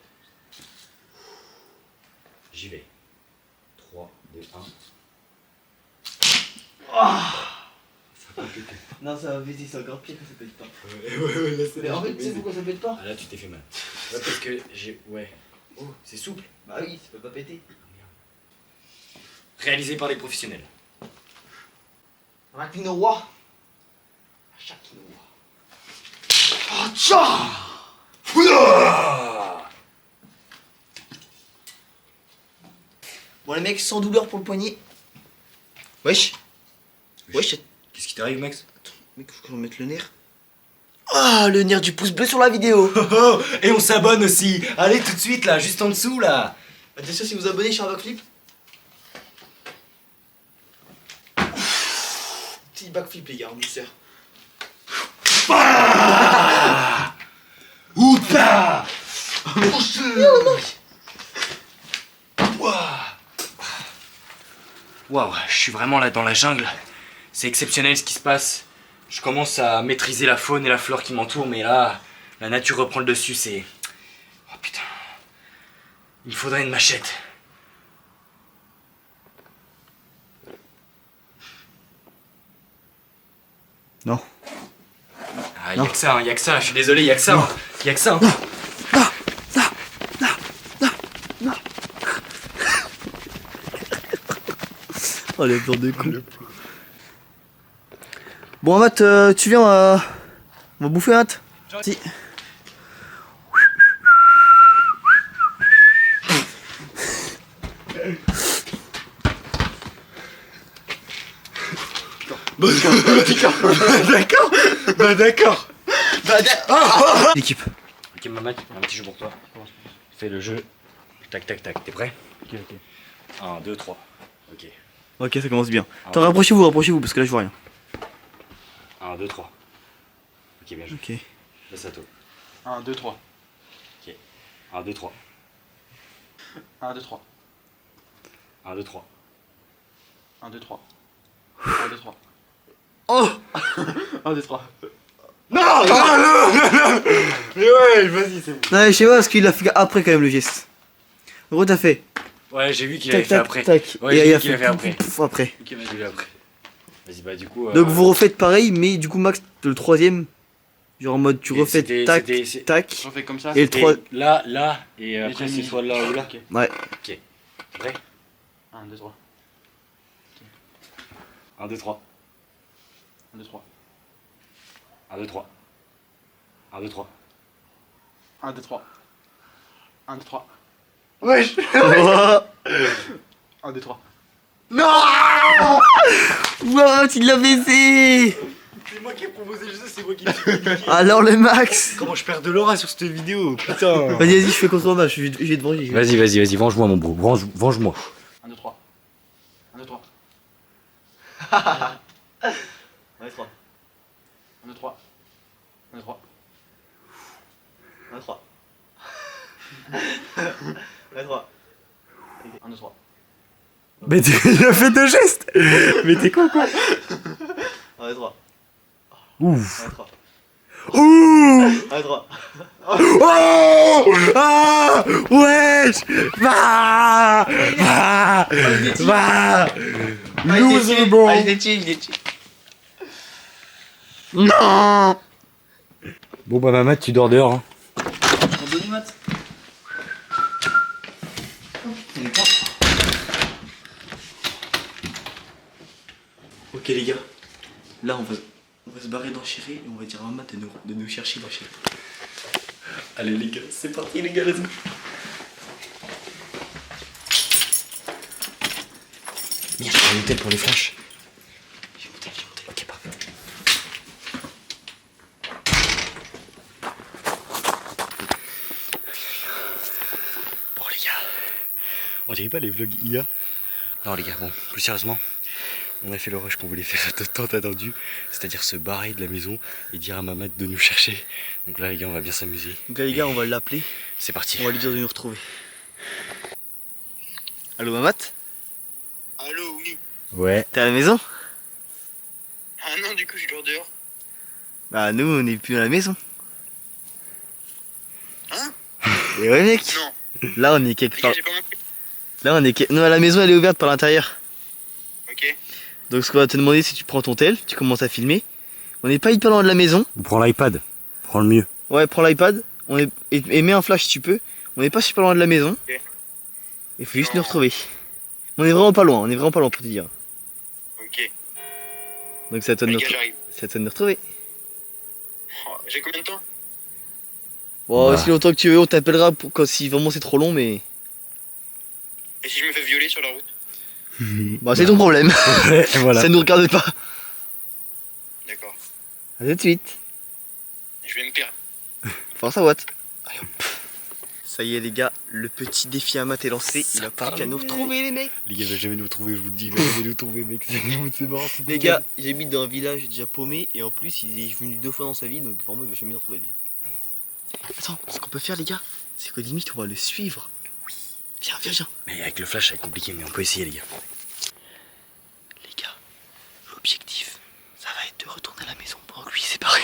J'y vais. 3, 2, 1. Non, ça va vite, c'est encore pire que ça pète pas. Ouais, Mais en fait, tu sais pourquoi ça pète pas? Ah là, tu t'es fait mal. Ouais, parce que j'ai... Ouais. Oh, c'est souple. Bah oui, ça peut pas péter. Réalisé par les professionnels. Rakino Roi. Chacun Bon les mecs, sans douleur pour le poignet. Wesh. Wesh. Qu'est-ce qui t'arrive, Max? Mec, faut que je mette le nerf. Ah, le nerf du pouce bleu sur la vidéo. Et on s'abonne aussi. Allez, tout de suite, là, juste en dessous, là. Attention, si vous abonnez, je suis un backflip. Petit backflip, les gars, en douceur. Outa. Waouh, je suis vraiment là dans la jungle. C'est exceptionnel ce qui se passe. Je commence à maîtriser la faune et la flore qui m'entourent, mais là, la nature reprend le dessus, c'est... Oh putain. Il faudrait une machette. Non. Ah, y'a que ça, je suis désolé, y'a que ça. Y'a que ça. Oh les plans de con. Bon Matt, tu viens, on va bouffer Matt. Si. D'accord. L'équipe. Ok Mamat, un petit jeu pour toi. Fais le jeu. Tac tac tac, t'es prêt? Ok. 1, 2, 3. Ok. Ok, ça commence bien. Attends, rapprochez-vous parce que là je vois rien. 1, 2, 3. Ok, bien joué. Ok. Laisse à toi. 1, 2, 3. Ok. 1, 2, 3. 1, 2, 3. 1, 2, 3. 1, 2, 3. 1, 2, 3. Oh 1, 2, 3. Non. Mais ouais, vas-y, c'est bon. Non, je sais pas parce qu'il a fait après quand même le geste. En gros, t'as fait. Ouais, j'ai vu qu'il avait Tac fait tac après. tac. Ouais, Et j'ai il vu a qu'il a fait après. pouf après. Ok, j'ai vu après. Vas-y, bah du coup... Donc vous refaites pareil, mais du coup Max, le troisième, genre en mode tu Et refais c'était- tac c'était- tac. On fait comme ça. Et le 3. Là, et après j'ai c'est mis- soit là ou là. Ok. Ouais. Ok. Prêt? 1, 2, 3. 1, 2, 3. 1, 2, 3. 1, 2, 3. 1, 2, 3. 1, 2, 3. 1, 2, 3. Wesh. 1, 2, 3. What, il l'a baisé. C'est moi qui ai proposé le jeu, c'est moi qui l'ai fait. Alors le Max. Comment je perds de l'aura sur cette vidéo? Putain. Vas-y, je fais contre match, je vais te venger. Vas-y, venge-moi mon bro, venge-moi. 1, 2, 3. 1, 2, 3. Ouais, 3. 1, 2, 3. 1, 2, 3. 1, 3. 1, 3. 1, 2, 3. Mais il a fait deux gestes. Mais t'es con quoi? 1, 3. Ouf. 1, 3. Ouh. À 3. Oh. Ah. Wesh. Va. Loser bon. Allez, il est tué. Non. Bon bah Mamat, tu dors dehors. Hein. Donne Matt. Ok les gars, là on va se barrer dans Chéri et on va dire à Mamat de nous chercher dans Chéri. Allez les gars, c'est parti les gars, let's go. Merde, j'ai un hôtel pour les flashs. J'ai monté. Ok, parfait. Bon les gars, on dirait pas les vlogs IA. Non les gars, bon, plus sérieusement, on a fait le rush qu'on voulait faire tant attendu, c'est-à-dire se barrer de la maison et dire à Mamat de nous chercher. Donc là les gars, on va bien s'amuser. Donc là les gars, on va l'appeler, C'est parti. on va lui dire de nous retrouver. Allô Mamat? Allô, oui. Ouais. T'es à la maison? Ah non, du coup, je dors dehors. Bah nous on est plus à la maison. Hein? Et ouais mec, Non. là on est quelque Les part. gars, j'ai pas compris. Là on est. Non, la maison elle est ouverte par l'intérieur. Ok. Donc ce qu'on va te demander, c'est que tu prends ton tel, tu commences à filmer. On n'est pas hyper loin de la maison. On prend l'iPad, prends le mieux. Ouais, prends l'iPad et mets un flash si tu peux. On n'est pas super loin de la maison. Ok. Il faut juste Non. nous retrouver. On est vraiment pas loin, pour te dire. Ok. Donc c'est à toi de Les nous gars, retrouver. j'arrive. C'est à toi de nous retrouver. Oh, j'ai combien de temps? Bon, Bah. si longtemps que tu veux, on t'appellera pour quand si vraiment c'est trop long, mais. Et si je me fais violer sur la route? Bah c'est ton problème. Ouais, voilà. Ça nous regarde pas. D'accord. A tout de suite. Je vais me perdre. Force à Watt. Allez hop. Ça y est les gars, le petit défi à Matt est lancé. Il a plus qu'à nous retrouver les mecs. Les gars, il va jamais nous trouver, je vous le dis, il va jamais nous trouver, mec. C'est marrant. Les gars, j'habite dans un village déjà paumé et en plus il est venu 2 fois dans sa vie donc vraiment il va jamais nous retrouver. Attends, ce qu'on peut faire les gars, c'est qu'au limite on va le suivre. Oui. Viens. Mais avec le flash, ça va être compliqué, mais on peut essayer les gars. Les gars, l'objectif, ça va être de retourner à la maison pendant que lui il s'est barré.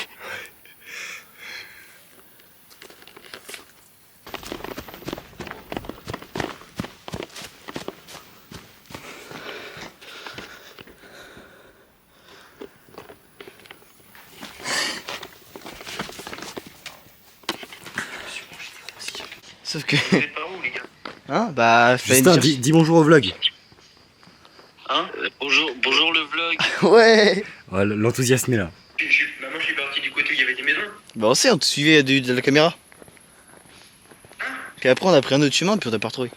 Sauf que. Vous êtes par où, les gars? Hein bah fais une Justin, cherche- dis bonjour au vlog. Hein? Bonjour le vlog. Ouais. Ouais, l'enthousiasme est là. Maman, je suis parti du côté où il y avait des maisons. Bah on sait, on te suivait de la caméra. Puis après on a pris un autre chemin puis on t'a pas retrouvé.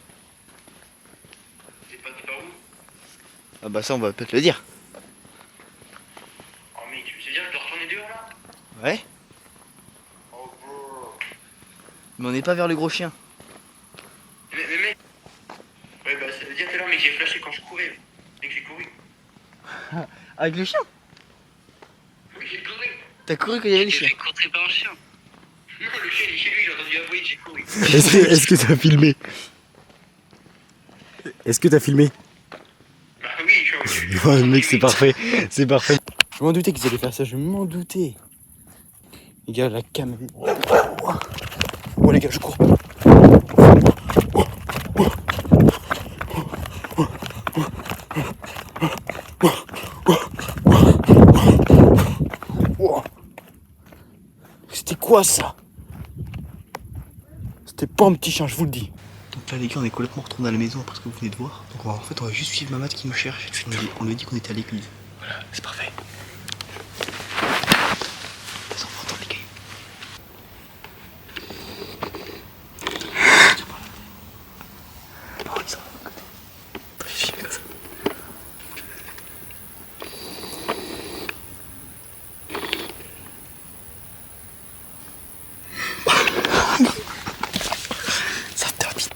Vous êtes parti par où? Ah bah ça on va peut-être le dire. Oh, mec, tu veux dire que je dois retourner dehors, là? Ouais. Oh, bro. Mais on n'est pas vers le gros chien. Mais mec. Ouais, bah, ça veut dire tout à l'heure, mec, j'ai flashé quand je courais. Mec, j'ai couru. Avec le chien? Oui, j'ai couru. T'as couru quand il y avait le chien? J'ai couru par un chien. Non, le chien, il est chez lui, j'ai entendu avouer que j'ai couru. Est-ce que t'as filmé? Est-ce que t'as filmé? Bah oui, je suis Ouais, mec, c'est parfait, c'est parfait. Je m'en doutais qu'ils allaient faire ça, je m'en doutais. Les gars, la caméra. Oh les gars, je cours. C'était quoi ça? C'était pas un petit chien, je vous le dis. Donc là les gars on est complètement retourné à la maison après ce que vous venez de voir. Donc en fait on va juste suivre Mamat qui nous cherche. On lui a dit qu'on était à l'église. Voilà, c'est parfait. Ça on va entendre les gars. Oh, ils sont à côté. Faut les filmer comme ça. Ça termine.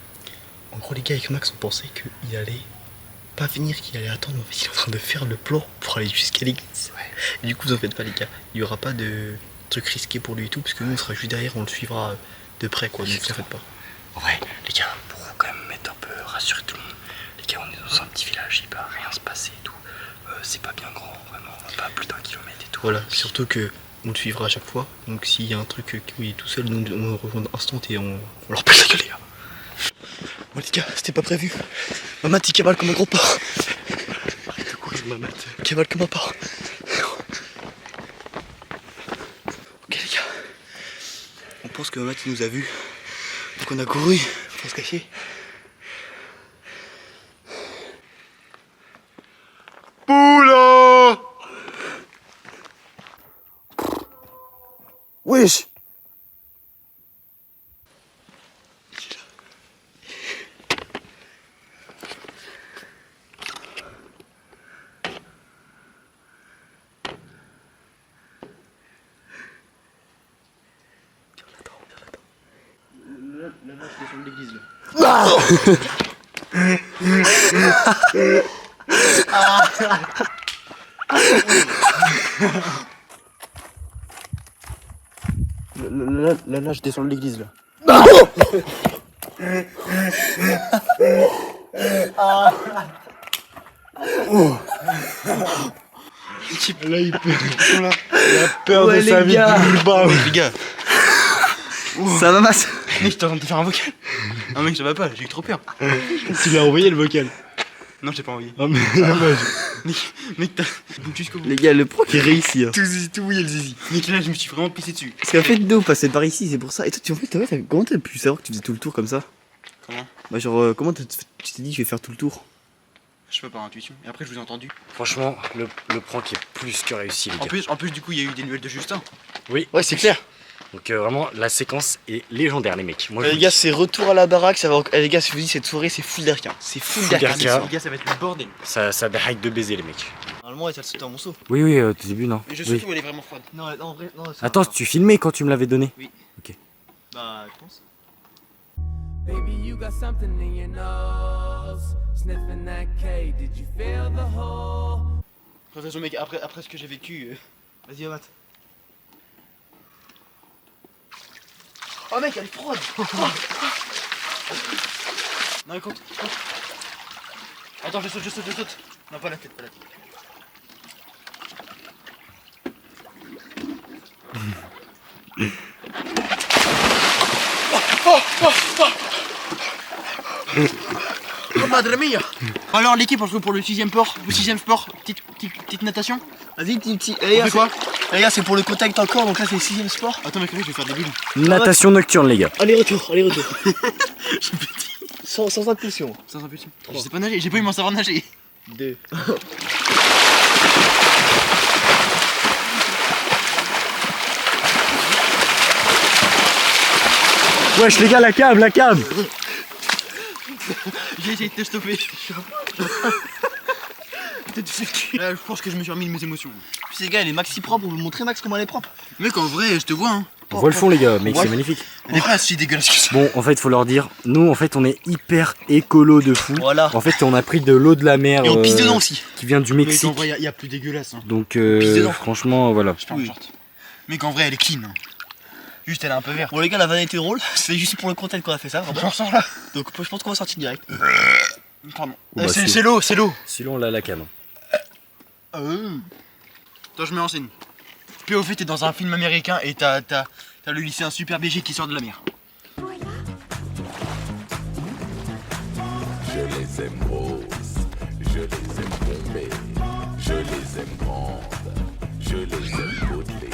En gros les gars avec Max on pensait qu'il allait pas venir, qu'il allait attendre, mais en fait il est en train de faire le plan pour aller jusqu'à l'église. Et du coup vous en faites pas les gars, il y aura pas de truc risqué pour lui et tout, parce que nous on sera juste derrière, on le suivra de près quoi, donc vous en faites pas. Ouais, les gars, pour quand même mettre un peu, rassurer tout le monde, les gars, on est dans un petit village, il va rien se passer et tout. C'est pas bien grand, vraiment, pas plus d'1 kilomètre et tout. Voilà, surtout que on le suivra à chaque fois. Donc s'il y a un truc où il est tout seul, nous on le rejoint instant et on leur pète la gueule, les gars. Bon les gars, c'était pas prévu. Mamat il cavale comme un gros porc. Arrête de courir Mamat. Cavale comme un porc. Ok les gars. On pense que Mamat il nous a vus. Donc on a couru pour se cacher. Poula! Wesh! Là, je descends de l'église là. Là, je descends de l'église là. Là il a peur de sa vie. Les gars. Ça va Mass? Mec, j'étais en train de te faire un vocal. Non mec, ça va pas, j'ai eu trop peur. Tu l'as envoyé le vocal. Non, je t'ai pas envoyé. Oh mais dommage. Mec, t'as. Jusqu'au bout. Les gars, le pro qui réussit. Hein. Tout mouillé le zizi. Mec, là, je me suis vraiment pissé dessus. Parce qu'en fait, nous, on passait par ici, c'est pour ça. Et toi, comment t'as pu savoir que tu faisais tout le tour comme ça? Comment? Bah, genre, comment tu t'es dit, je vais faire tout le tour? Je sais pas, par intuition. Et après, je vous ai entendu. Franchement, le prank est plus que réussi les gars. En plus, du coup, il y a eu des nouvelles de Justin. Oui. Ouais, c'est clair. Donc vraiment, la séquence est légendaire les mecs. Moi, Les gars, c'est retour à la baraque. Ça va... Les gars, si je vous dis, cette soirée, c'est full d'arc. C'est full d'arc. d'arc. Les gars, ça va être le bordel. ça hike de baiser les mecs. Normalement, elle t'a sauté en morceaux. Oui, oui, au début, non. Mais je Oui. sais où elle est vraiment froide. Non, en vrai, non. Attends, tu filmais quand tu me l'avais donné? Oui. Ok. Bah, je pense. Baby, you got something in your nose. Sniffing that K, did you feel the hole? De toute façon, mec, après ce que j'ai vécu. Vas-y, Amat. Oh, mec, elle est froide. Non, écoute. Attends, je saute. Non, pas la tête, Oh madre mia! Alors l'équipe on se retrouve pour le 6ème sport, petite natation. Vas-y, petit. Les gars, quoi? Les gars, c'est pour le contact encore, donc là, c'est le 6ème sport. Attends mec, je vais faire des bulles. Natation nocturne les gars. Allez-retour. Sans impulsion. Sans impulsion. Je sais pas nager, j'ai pas eu mon savoir nager. 2. Wesh les gars, la cave. J'ai essayé de te stopper. Là, je pense que je me suis remis de mes émotions. Puis les gars, elle est maxi propre, on vous montrer Max comment elle est propre. Mec, en vrai, je te vois, hein. On voit le fond les gars, mec, c'est magnifique. Elle est pas si dégueulasse que ça. Bon, en fait, faut leur dire, nous en fait, on est hyper écolo de fou. Voilà. En fait, on a pris de l'eau de la mer Et on pisse dedans aussi. qui vient du Mec, Mexique. en vrai, y a plus dégueulasse. Hein. Donc pisse dedans. franchement, voilà. Je perds mon short. Mec, en vrai, elle est clean. Hein. Juste, elle est un peu verte. Bon, les gars, la vanne était drôle. C'est juste pour le content qu'on a fait ça, vraiment. J'en ressors là. Donc, je pense qu'on va sortir direct. Pardon. Bah, C'est l'eau. Sinon, on l'a la cam. Toi, je me renseigne. Puis au fait, t'es dans un film américain et t'as le lycéen super BG qui sort de la mer. Je les aime roses, je les aime bombées, je les aime grandes, je les aime modelées.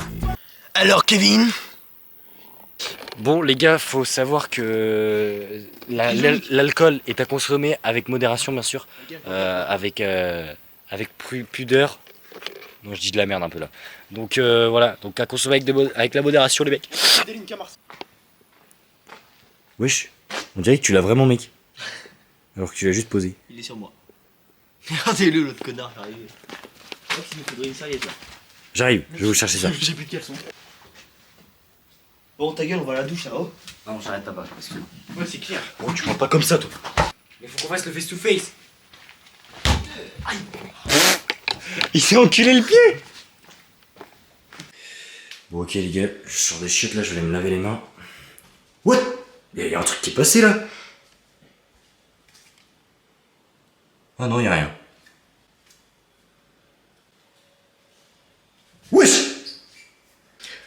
Alors, Kevin? Bon, les gars, faut savoir que l'alcool est à consommer avec modération, bien sûr, avec pudeur. Non, je dis de la merde un peu là. Donc voilà, donc à consommer avec la modération, les mecs. Wesh, on dirait que tu l'as vraiment, mec. Alors que tu l'as juste posé. Il est sur moi. Regardez-le, l'autre connard, j'arrive. Il me faudrait une serviette là. J'arrive, je vais vous chercher ça. J'ai plus de caleçon. Bon, ta gueule, on va à la douche là-haut. Non, j'arrête pas, parce que... Ouais, c'est clair. Oh, tu prends pas comme ça, toi. Mais faut qu'on fasse le face-to-face. Aïe. Il s'est enculé le pied. Bon, ok, les gars, je sors des chiottes là, je vais aller me laver les mains. What? Il y a un truc qui est passé là. Oh non, y a rien. Wesh.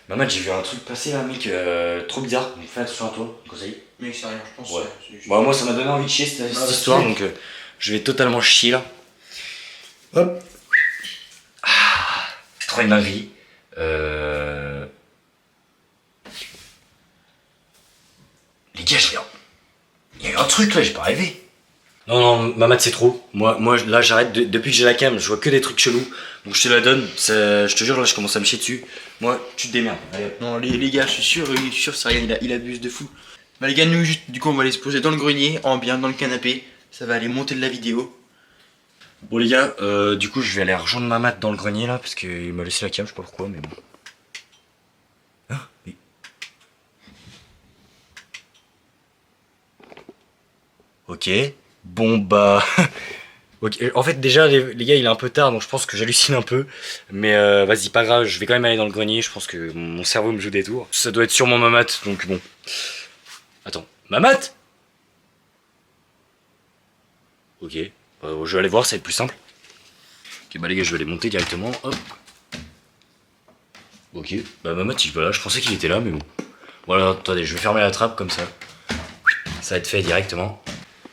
Maman, j'ai vu un truc passer là, mec, trop bizarre. Donc fais attention à toi, conseil. Mec, c'est rien, je pense. Ouais. Bah, moi, ça m'a donné envie de chier cette histoire, donc je vais totalement chier là. Hop. Ah, c'est trop une dinguerie. Les gars, il y a eu un truc là, j'ai pas rêvé. Non, Mamat, c'est trop. Moi là, j'arrête. Depuis que j'ai la cam, je vois que des trucs chelous. Donc je te la donne. Je te jure, là, je commence à me chier dessus. Moi, tu te démerdes. Allez. Non, les gars, je suis sûr, c'est rien, il abuse de fou. Bah, les gars, nous, juste, du coup, on va aller se poser dans le grenier, en bien, dans le canapé. Ça va aller monter de la vidéo. Bon, les gars, du coup, je vais aller rejoindre Mamat dans le grenier là, parce qu'il m'a laissé la cam, je sais pas pourquoi, mais bon. Ah, mais. Ok. Bon bah... okay. En fait déjà les gars il est un peu tard donc je pense que j'hallucine un peu. Mais vas-y pas grave, je vais quand même aller dans le grenier, je pense que mon cerveau me joue des tours. Ça doit être sûrement Mamat donc bon. Attends, Mamat? Ok, je vais aller voir, ça va être plus simple. Ok bah les gars je vais aller monter directement, hop. Ok, bah Mamat il est pas là, je pensais qu'il était là mais bon. Voilà, attendez, je vais fermer la trappe comme ça. Ça va être fait directement.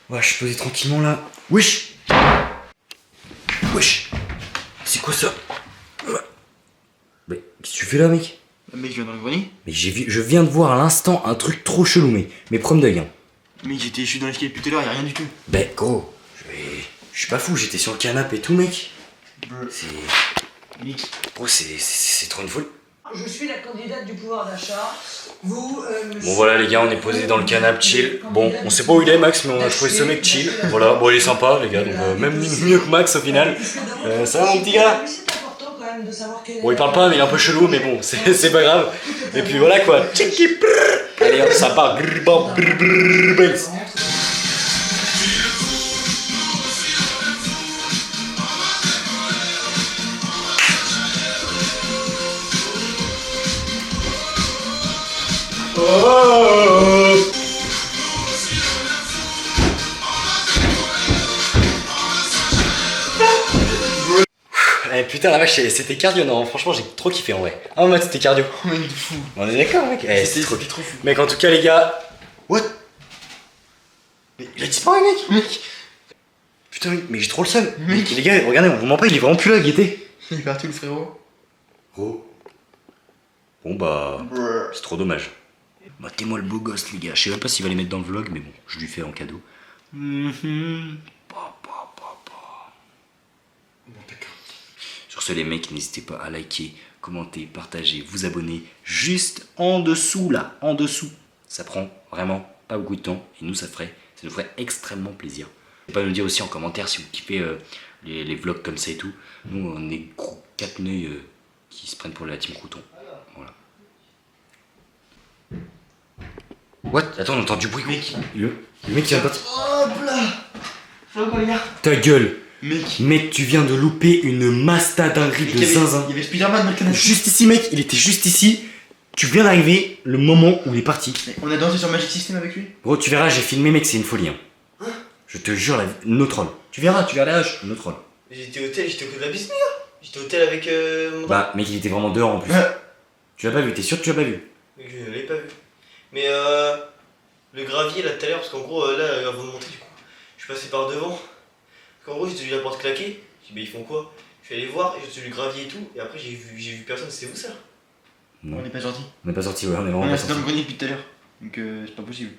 Ouais, je suis posé tranquillement là. Wesh! Wesh! C'est quoi ça? Mais qu'est-ce que tu fais là, mec? Mec, je viens dans le grenier. Mais je viens de voir à l'instant un truc trop chelou, mais prends d'œil. Hein. Mec, je suis dans l'escalier depuis tout à l'heure, y'a rien du tout. Ben, gros, je suis pas fou, j'étais sur le canapé et tout, mec. C'est. Gros, c'est trop une folie. Je suis la candidate du pouvoir d'achat. Vous, bon voilà les gars, on est posé dans le canapé chill. Bon, on sait pas où il est Max, mais on a trouvé ce mec chill. Voilà, bon il est sympa les gars, donc même mieux que Max au final. Ça va mon petit gars? Bon il parle pas, mais il est un peu chelou, mais bon, c'est pas grave. Et puis voilà quoi. Allez hop, ça part. Eh putain la vache, c'était cardio, non franchement j'ai trop kiffé en vrai. Ah Matt c'était cardio. Mec de fou. On est d'accord mec. C'était trop fou. Mec en tout cas les gars. What? Mais il a disparu mec. Putain mais j'ai trop le seum. Mec les gars regardez on vous ment pas, il est vraiment plus là Guetté. Il est partout le frérot. Gros. Bon bah c'est trop dommage. Matez-moi le beau gosse les gars, je sais même pas s'il va les mettre dans le vlog mais bon, je lui fais en cadeau. Sur ce les mecs, n'hésitez pas à liker, commenter, partager, vous abonner juste en dessous là, en dessous. Ça prend vraiment pas beaucoup de temps et nous ça nous ferait extrêmement plaisir. N'hésitez pas à nous dire aussi en commentaire si vous kiffez les vlogs comme ça et tout. Nous on est gros 4 nœuds qui se prennent pour la team Crouton. Voilà. What? Attends, on entend du bruit mec. Le mec qui vient de partir. Hop là. Ça va quoi les gars? Ta gueule. Mec, tu viens de louper une masta dinguerie de zinzin. Il y avait Spider-Man dans le canapé. Juste ici, mec, il était juste ici. Tu viens d'arriver le moment où il est parti. On a dansé sur Magic System avec lui. Gros, tu verras, j'ai filmé, mec, c'est une folie. Hein. Je te jure, nos trolls. Tu verras, nos trolls. J'étais au tel, j'étais au côté de la bisque, les gars. J'étais au tel avec mon. Bah, mec, il était vraiment dehors en plus. Tu l'as pas vu, t'es sûr que tu l'as pas vu? Mais je l'ai pas vu. Mais le gravier là tout à l'heure, parce qu'en gros, là, avant de monter, du coup, je suis passé par devant. Parce qu'en gros, j'ai vu la porte claquer. J'ai dit, mais ils font quoi? Je suis allé voir, j'ai vu le gravier et tout, et après j'ai vu personne, c'était vous ça? Non. On n'est pas sorti. On n'est pas sorti, ouais, on est vraiment pas sorti. dans le grenier depuis tout à l'heure, donc c'est pas possible.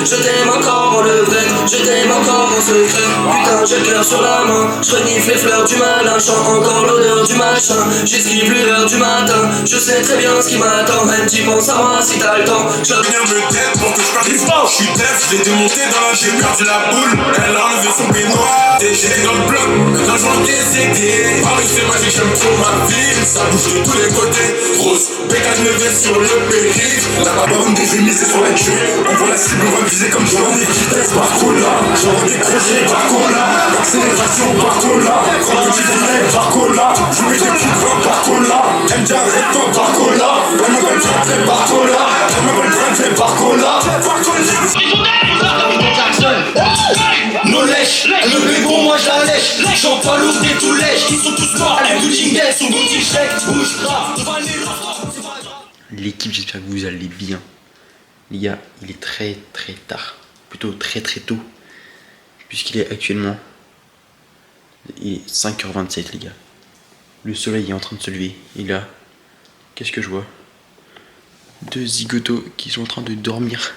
Je t'aime encore en levrette, je t'aime encore en secret. Putain j'ai le cœur sur la main, je renifle les fleurs du malin, chante encore l'odeur du machin. J'esquive l'heure du matin, je sais très bien ce qui m'attend. Même tu penses à moi si t'as le temps. Je viens me taire pour que je perde pas. Je suis def, je l'ai démonté dans la, j'ai perdu la boule. Elle a enlevé son peignoir, j'étais dans le bloc, quand je vois décédé. Paris c'est magique, j'aime trop ma ville, ça bouge de tous les côtés. Grosse pécage levée sur le périph', la babonne des émisses sur la queue. On voit la cible, on va viser comme je vois des vitesses par cola. Genre des crochets par cola, l'accélération par cola. Quand petit volet par cola, je mets des petits grands par cola. J'aime bien recto par cola, elle m'appelle Prince par cola. Elle m'appelle Prince par cola. No lèche, lèche. Elle me met bon, moi je la lèche. J'en pas lourd et tout lèche. Ils sont tous morts, elle boutique d'elle, son boutique chèque. Bouge grave, on va aller là. L'équipe, j'espère que vous allez bien. Les gars, il est très tard. Plutôt très tôt. Puisqu'il est actuellement 5h27 les gars. Le soleil est en train de se lever. Et là, qu'est-ce que je vois? 2 zigotos qui sont en train de dormir.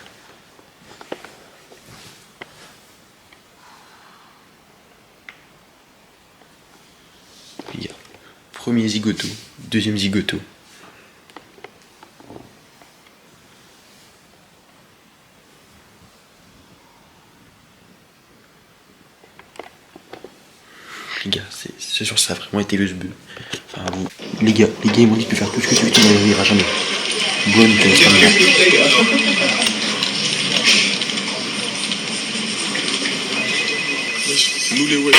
Les gars, premier zigoto, deuxième zigoto. Les gars, c'est sûr, ça a vraiment été le sbeu. Enfin, vous, les gars, ils m'ont dit de faire tout ce que tu veux, tu ne reviendras jamais. Bonne Nous les ouais.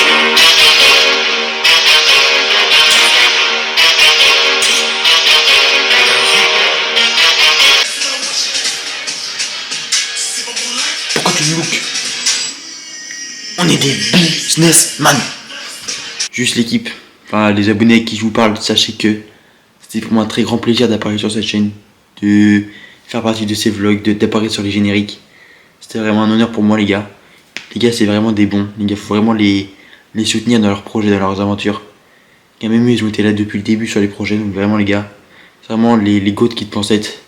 Pourquoi tu me look? On est des businessmen. Juste l'équipe, enfin les abonnés avec qui je vous parle, sachez que c'était pour moi un très grand plaisir d'apparaître sur cette chaîne, de faire partie de ces vlogs, d'apparaître sur les génériques. C'était vraiment un honneur pour moi les gars. Les gars c'est vraiment des bons, les gars faut vraiment les soutenir dans leurs projets, dans leurs aventures. Et même eux ils ont été là depuis le début sur les projets, donc vraiment les gars, c'est vraiment les GOAT qui pensent être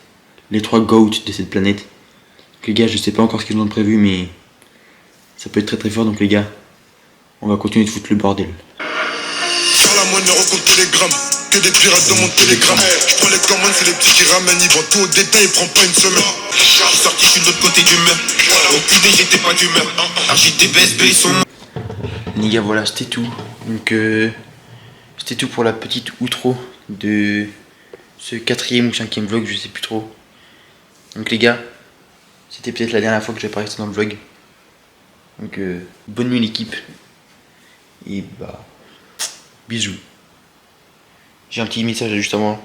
les 3 GOAT de cette planète. Donc les gars je sais pas encore ce qu'ils ont de prévu mais ça peut être très fort, donc les gars, on va continuer de foutre le bordel. Sur la monnaie, recompte télégramme. Que des pirates dans mon télégramme. Je prends les commandes, c'est les petits qui ramènent. Ils vendent tout au détail, ils prennent pas une semaine. Je suis sorti, je suis de l'autre côté du mur. Aucune j'étais pas d'humeur. RJT, BSB, ils sont. Les gars, voilà, c'était tout. Donc, c'était tout pour la petite outro de ce 4e ou 5e vlog, je sais plus trop. Donc, les gars, c'était peut-être la dernière fois que j'apparais dans le vlog. Donc, bonne nuit, l'équipe. Et bah. Bisous. J'ai un petit message juste avant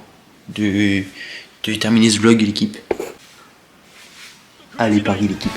de terminer ce vlog l'équipe. Allez Paris l'équipe.